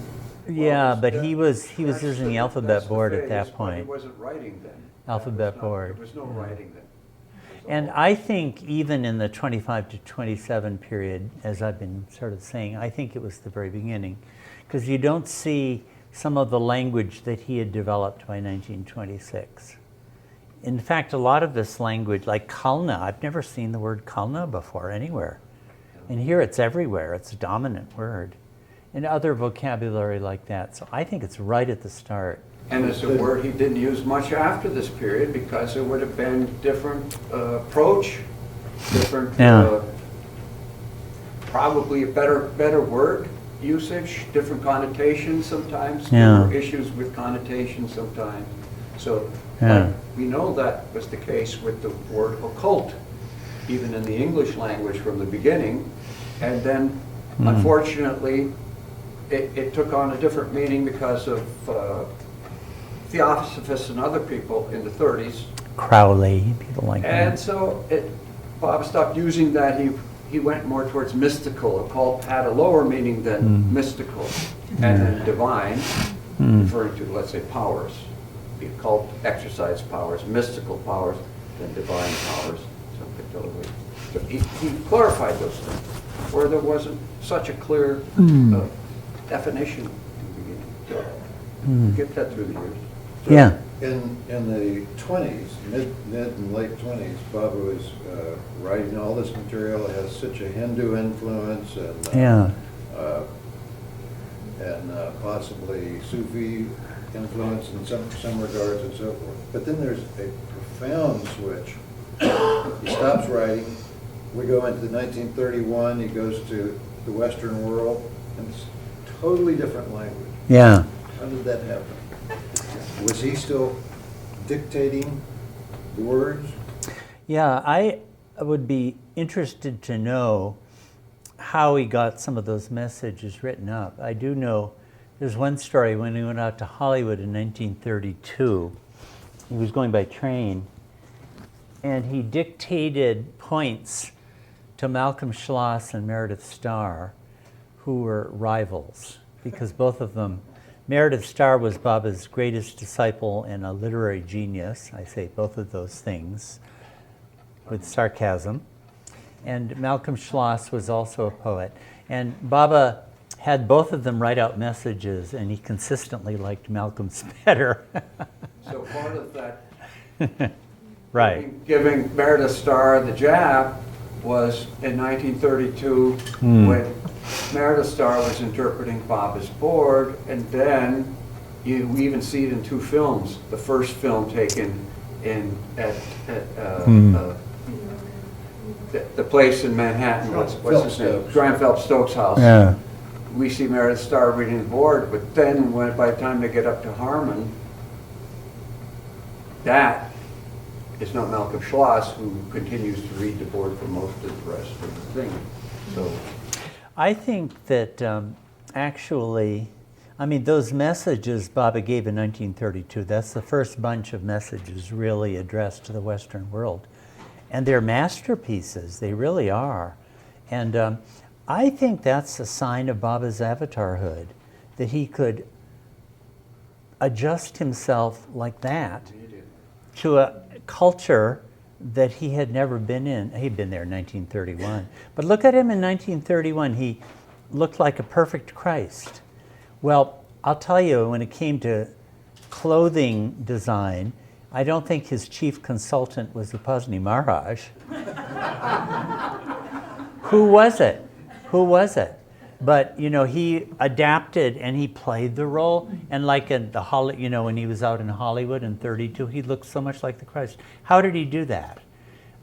yeah, but Well, he was that's using the that's alphabet the board at phase, that but point. He wasn't writing then. Alphabet There was board. There was no writing then. And I think even in the 25 to 27 period, as I've been sort of saying, I think it was the very beginning. Because you don't see some of the language that he had developed by 1926. In fact, a lot of this language, like Kalna, I've never seen the word Kalna before anywhere. And here it's everywhere, it's a dominant word. And other vocabulary like that. So I think it's right at the start. And it's a word he didn't use much after this period because there would have been different approach, different, Yeah. Probably a better word usage, different connotations sometimes. Yeah. There were issues with connotations sometimes. So Yeah. like, we know that was the case with the word occult, even in the English language from the beginning. And then, unfortunately, it took on a different meaning because of Theosophists and other people in the 30s. Crowley, people like And that. so Bob stopped using that. He went more towards mystical. Occult had a lower meaning than mystical, and then divine, referring to, let's say, powers. the occult exercise powers, mystical powers, than divine powers. Something totally. So he clarified those things where there wasn't such a clear definition in the beginning. So get that through the years. So Yeah. In the 20s, mid and late 20s, Baba was writing all this material. It has such a Hindu influence and possibly Sufi influence in some regards and so forth. But then there's a profound switch. He stops writing. We go into 1931. He goes to the Western world, and it's totally different language. Yeah. How did that happen? Was he still dictating the words? Yeah, I would be interested to know how he got some of those messages written up. I do know there's one story when he went out to Hollywood in 1932. He was going by train, and he dictated points to Malcolm Schloss and Meredith Starr, who were rivals, because both of them, Meredith Starr was Baba's greatest disciple and a literary genius. I say both of those things with sarcasm. And Malcolm Schloss was also a poet. And Baba had both of them write out messages, and he consistently liked Malcolm's better. So part of that Right. giving Meredith Starr the jab was in 1932 when Meredith Starr was interpreting Baba's board, and then we even see it in two films. The first film taken in at the place in Manhattan, what's his name? Graham Phelps Stokes' house. Yeah. We see Meredith Starr reading the board, but then by the time they get up to Harmon, that is not Malcolm Schloss, who continues to read the board for most of the rest of the thing. So I think that actually, I mean, those messages Baba gave in 1932, that's the first bunch of messages really addressed to the Western world. And they're masterpieces, they really are. And I think that's a sign of Baba's avatarhood, that he could adjust himself like that to a culture that he had never been in. He'd been there in 1931. But look at him in 1931. He looked like a perfect Christ. Well, I'll tell you, when it came to clothing design, I don't think his chief consultant was Upasni Maharaj. Who was it? Who was it? But, you know, he adapted and he played the role. And like in the when he was out in Hollywood in 32, he looked so much like the Christ. How did he do that?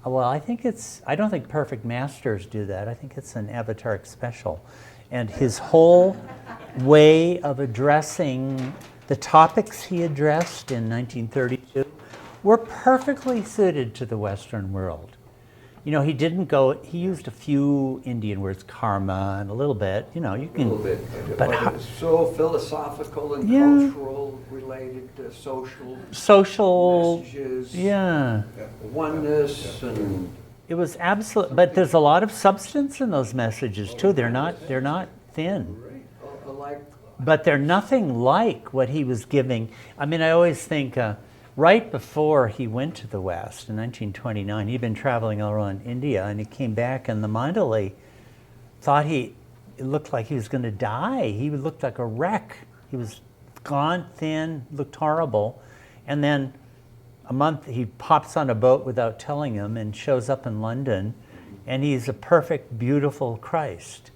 Well, I don't think perfect masters do that. I think it's an avataric special. And his whole way of addressing the topics he addressed in 1932 were perfectly suited to the Western world. You know, he used a few Indian words, karma and a little bit, you know, you can. A little bit, but it's so philosophical and cultural, related to social messages, oneness, and it was absolute. But there's a lot of substance in those messages too. They're not thin. But they're nothing like what he was giving. I mean, I always think. Right before he went to the West in 1929, he'd been traveling all around India, and he came back, and the Mandalay thought it looked like he was going to die. He looked like a wreck. He was gaunt, thin, looked horrible. And then a month, he pops on a boat without telling him and shows up in London, and he's a perfect, beautiful Christ,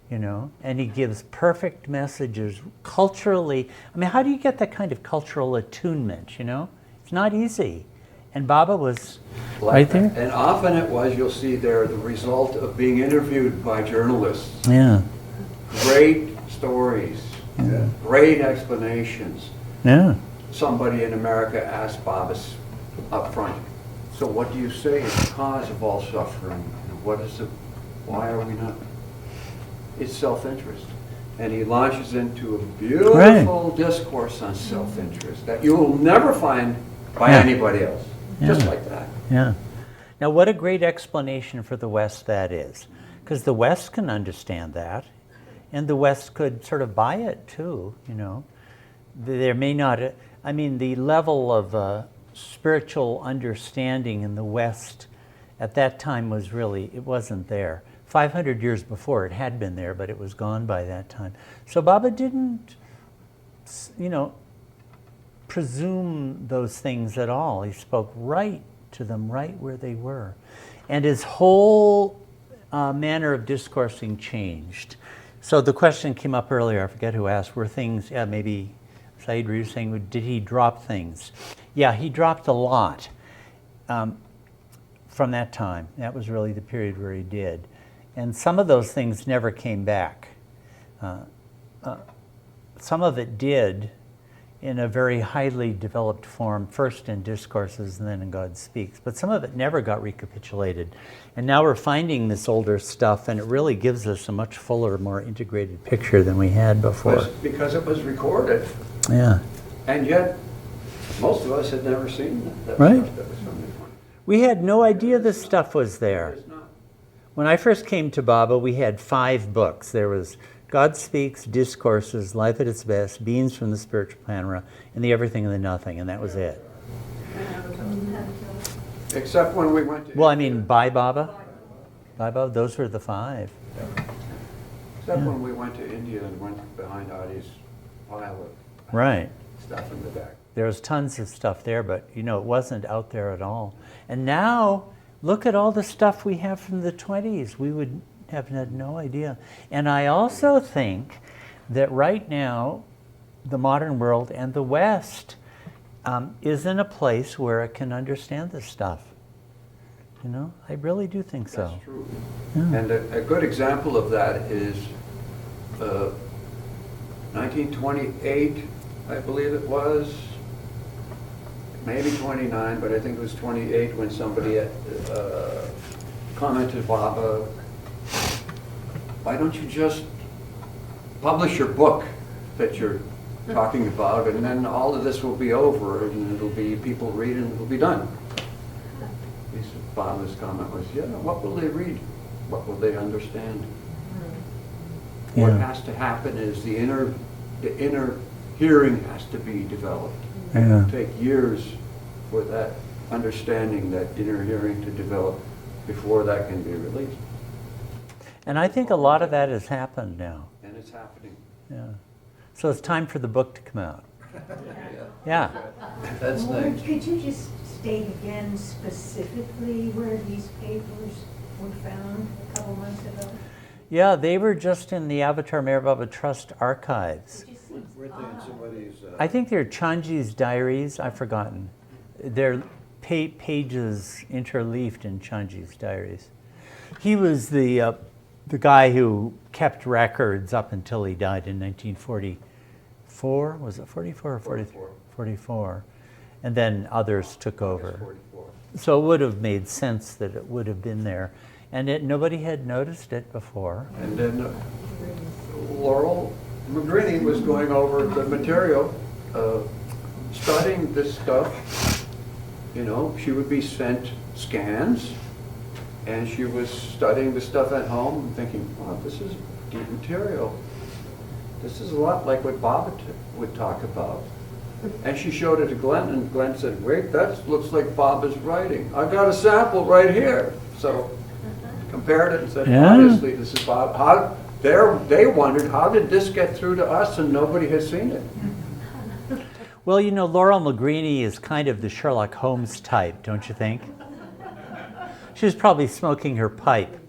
you know, and he gives perfect messages culturally. I mean, how do you get that kind of cultural attunement, you know? It's not easy. And Baba was right there. And often it was, you'll see there, the result of being interviewed by journalists. Yeah. Great stories, great explanations. Yeah. Somebody in America asked Baba up front, so what do you say is the cause of all suffering? Why are we not? It's self-interest. And he launches into a beautiful discourse on self-interest that you will never find by anybody else. Just like that. Yeah. Now, what a great explanation for the West that is. Because the West can understand that, and the West could sort of buy it too, you know. There may not, I mean, the level of spiritual understanding in the West at that time was really, it wasn't there. 500 years before, it had been there, but it was gone by that time. So Baba didn't, you know, presume those things at all. He spoke right to them, right where they were. And his whole manner of discoursing changed. So the question came up earlier, I forget who asked, were things, yeah, maybe Said, were you saying, did he drop things? Yeah, he dropped a lot from that time. That was really the period where he did. And some of those things never came back. Some of it did in a very highly developed form, first in discourses and then in God Speaks. But some of it never got recapitulated. And now we're finding this older stuff, and it really gives us a much fuller, more integrated picture than we had before. Because it was recorded. Yeah. And yet, most of us had never seen that Right. stuff that was from the 20s. We had no idea this stuff was there. It's not. When I first came to Baba, we had 5 books. There was God Speaks, Discourses, Life at its Best, Beings from the Spiritual Panorama, and the Everything and the Nothing, and that was it. Except when we went to Well, I mean, by Baba? By Baba, those were the 5. Except when we went to India and went behind Adi's pile of Right. stuff in the back. There was tons of stuff there, but, you know, it wasn't out there at all. And now, look at all the stuff we have from the 20s. We would have had no idea. And I also think that right now, the modern world and the West is in a place where it can understand this stuff. You know, I really do think so. That's true. Yeah. And a good example of that is 1928, I believe it was, maybe 29, but I think it was 28 when somebody commented, Baba, why don't you just publish your book that you're talking about, and then all of this will be over, and it'll be, people read, and it'll be done. He said, Baba's comment was, yeah, what will they read? What will they understand? What Yeah. has to happen is the inner hearing has to be developed. Yeah. It'll take years for that understanding, that inner hearing to develop before that can be released. And I think a lot of that has happened now. And it's happening. Yeah. So it's time for the book to come out. Yeah. That's next. Could you just state again specifically where these papers were found a couple months ago? Yeah, they were just in the Avatar Meher Baba Trust archives. It just seems Weren't they in odd. somebody's, I think they're Chanji's diaries. I've forgotten. They're pages interleaved in Chanji's diaries. He was the guy who kept records up until he died in 1944. Was it 44 or 44? 44. And then others took over. 44. So it would have made sense that it would have been there. And nobody had noticed it before. And then Laurel McGrinney was going over the material, studying this stuff. You know, she would be sent scans, and she was studying the stuff at home and thinking, wow, this is deep material. This is a lot like what Baba would talk about. And she showed it to Glenn, and Glenn said, wait, that looks like Baba's writing. I've got a sample right here. So compared it and said, Yeah. obviously this is Baba. How, they wondered, how did this get through to us and nobody has seen it? Well, you know, Laurel McGreeny is kind of the Sherlock Holmes type, don't you think? She was probably smoking her pipe.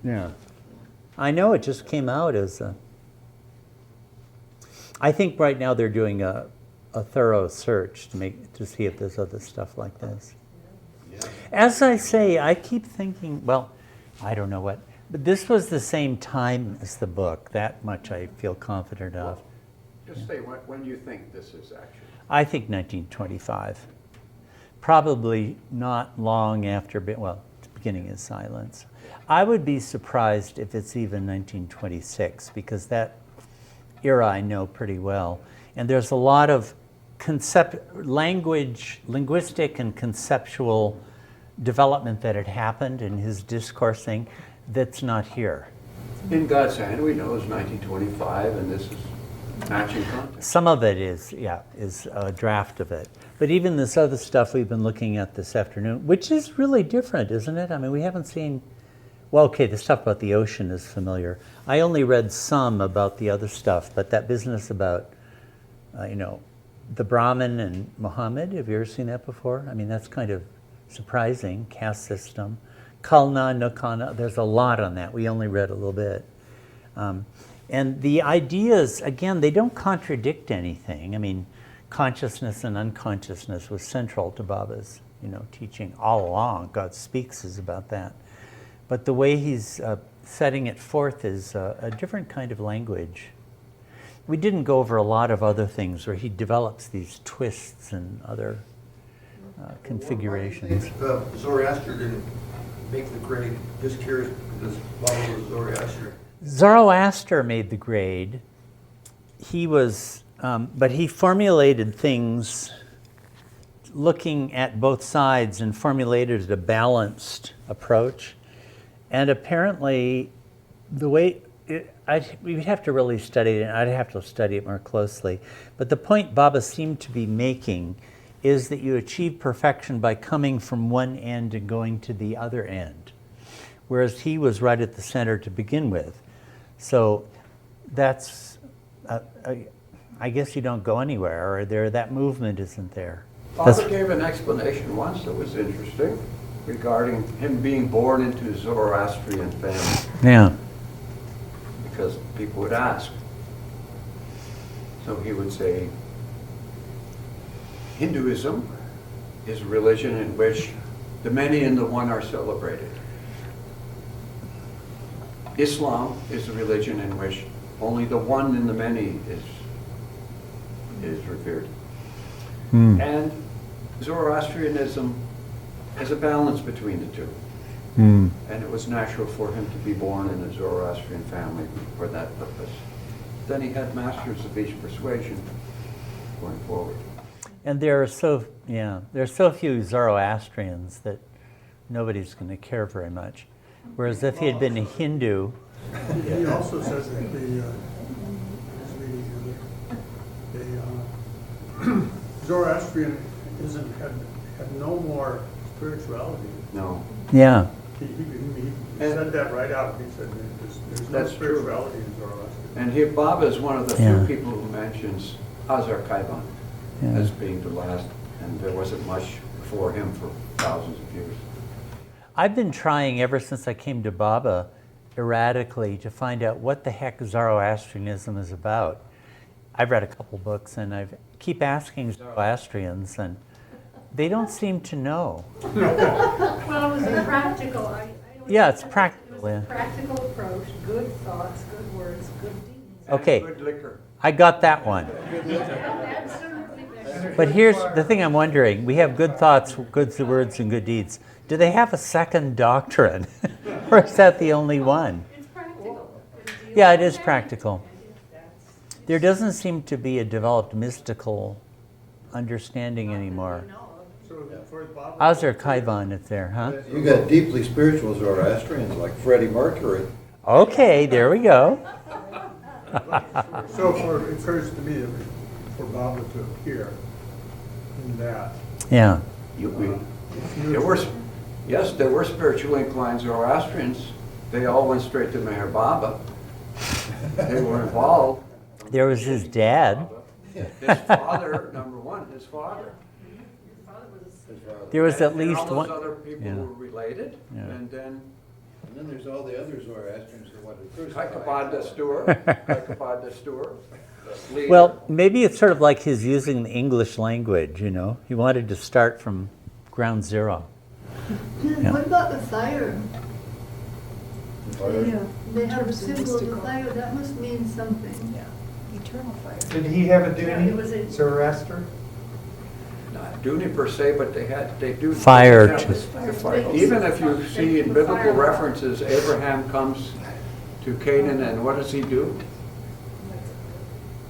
Yeah. I know it just came out as a... I think right now they're doing a thorough search to see if there's other stuff like this. As I say, I keep thinking, well, I don't know what, but this was the same time as the book. That much I feel confident of. Just say when you think this is actually. I think 1925. Probably not long after, well, the beginning is silence. I would be surprised if it's even 1926, because that era I know pretty well. And there's a lot of linguistic and conceptual development that had happened in his discoursing that's not here. In God's hand, we know it's 1925, and this is matching content. Some of it is a draft of it. But even this other stuff we've been looking at this afternoon, which is really different, isn't it? I mean, we haven't seen, well, okay, the stuff about the ocean is familiar. I only read some about the other stuff, but that business about, the Brahmin and Muhammad, have you ever seen that before? I mean, that's kind of surprising, caste system. Kalna, Nukana, there's a lot on that. We only read a little bit. And the ideas, again, they don't contradict anything. I mean, consciousness and unconsciousness was central to Baba's, teaching all along. God Speaks is about that. But the way he's setting it forth is a different kind of language. We didn't go over a lot of other things where he develops these twists and other configurations. Why do you think Zoroaster didn't make the grade? Just curious, because Baba was Zoroaster. Zoroaster made the grade. He was, but he formulated things looking at both sides and formulated a balanced approach. And apparently, the way, we'd have to really study it, and I'd have to study it more closely. But the point Baba seemed to be making is that you achieve perfection by coming from one end and going to the other end, whereas he was right at the center to begin with. So that's, I guess you don't go anywhere, or that movement isn't there. Father gave an explanation once that was interesting regarding him being born into a Zoroastrian family. Yeah. Because people would ask. So he would say, Hinduism is a religion in which the many and the one are celebrated. Islam is a religion in which only the one and the many is revered. And Zoroastrianism is a balance between the two. And it was natural for him to be born in a Zoroastrian family for that purpose. Then he had masters of each persuasion going forward. And there are so few Zoroastrians that nobody's going to care very much. Whereas if he had been a Hindu... He also says that the Zoroastrianism had no more spirituality. No. Yeah. He said that right out. He said there's no spirituality in Zoroastrianism. And here Baba is one of the few people who mentions Hazar Kaivan as being the last, and there wasn't much before him for thousands of years. I've been trying ever since I came to Baba erratically to find out what the heck Zoroastrianism is about. I've read a couple books and I keep asking Zoroastrians and they don't seem to know. Well, it was a practical. Yeah, it's practical. It was a practical approach, good thoughts, good words, good deeds. Okay, Good liquor. I got that one. But here's the thing I'm wondering. We have good thoughts, good words, and good deeds. Do they have a second doctrine? Or is that the only one? It's practical. Yeah, it is practical. There doesn't seem to be a developed mystical understanding anymore. Azar Kaivan is there, huh? You got deeply spiritual Zoroastrians like Freddie Mercury. Okay, there we go. So it occurs to me that for Baba to appear in that. Yeah. There were spiritually inclined Zoroastrians. They all went straight to Meher Baba. They were involved. There was his dad. His father, number one, his father. There was at And least all one. those other people were related. Yeah. And then And then there's all the other Zoroastrians that wanted to crucify. Kaikabad Dastur. Well, maybe it's sort of like his using the English language, you know. He wanted to start from ground zero. Yeah. What about the fire? Fire. They have a symbol of the fire, that must mean something. Eternal fire. Did he have a Yeah, it was a- Duni, Zoroaster? Not Duni per se, but they do. Fire they have- Even if you see in biblical references, Abraham comes to Canaan and what does he do?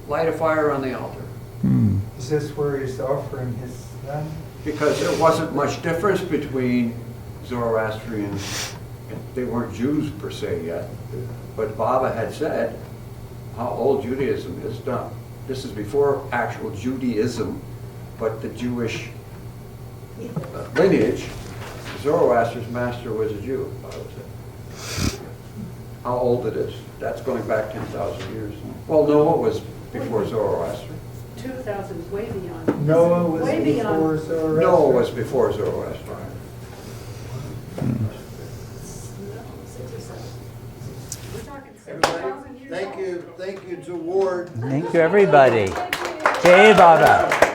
Light a fire on the altar. Is this where he's offering his son? Because there wasn't much difference between Zoroastrians, they weren't Jews per se yet, but Baba had said, how old Judaism is. Done. This is before actual Judaism, but the Jewish lineage. Zoroaster's master was a Jew. How old it is? That's going back 10,000 years. Well, Noah was before Zoroaster. 2,000 way beyond. Noah was Way beyond. before Zoroaster. Noah was before Zoroaster. We're talking 7,000 years old. Thank you to Ward. Thank you, everybody. Jai Baba.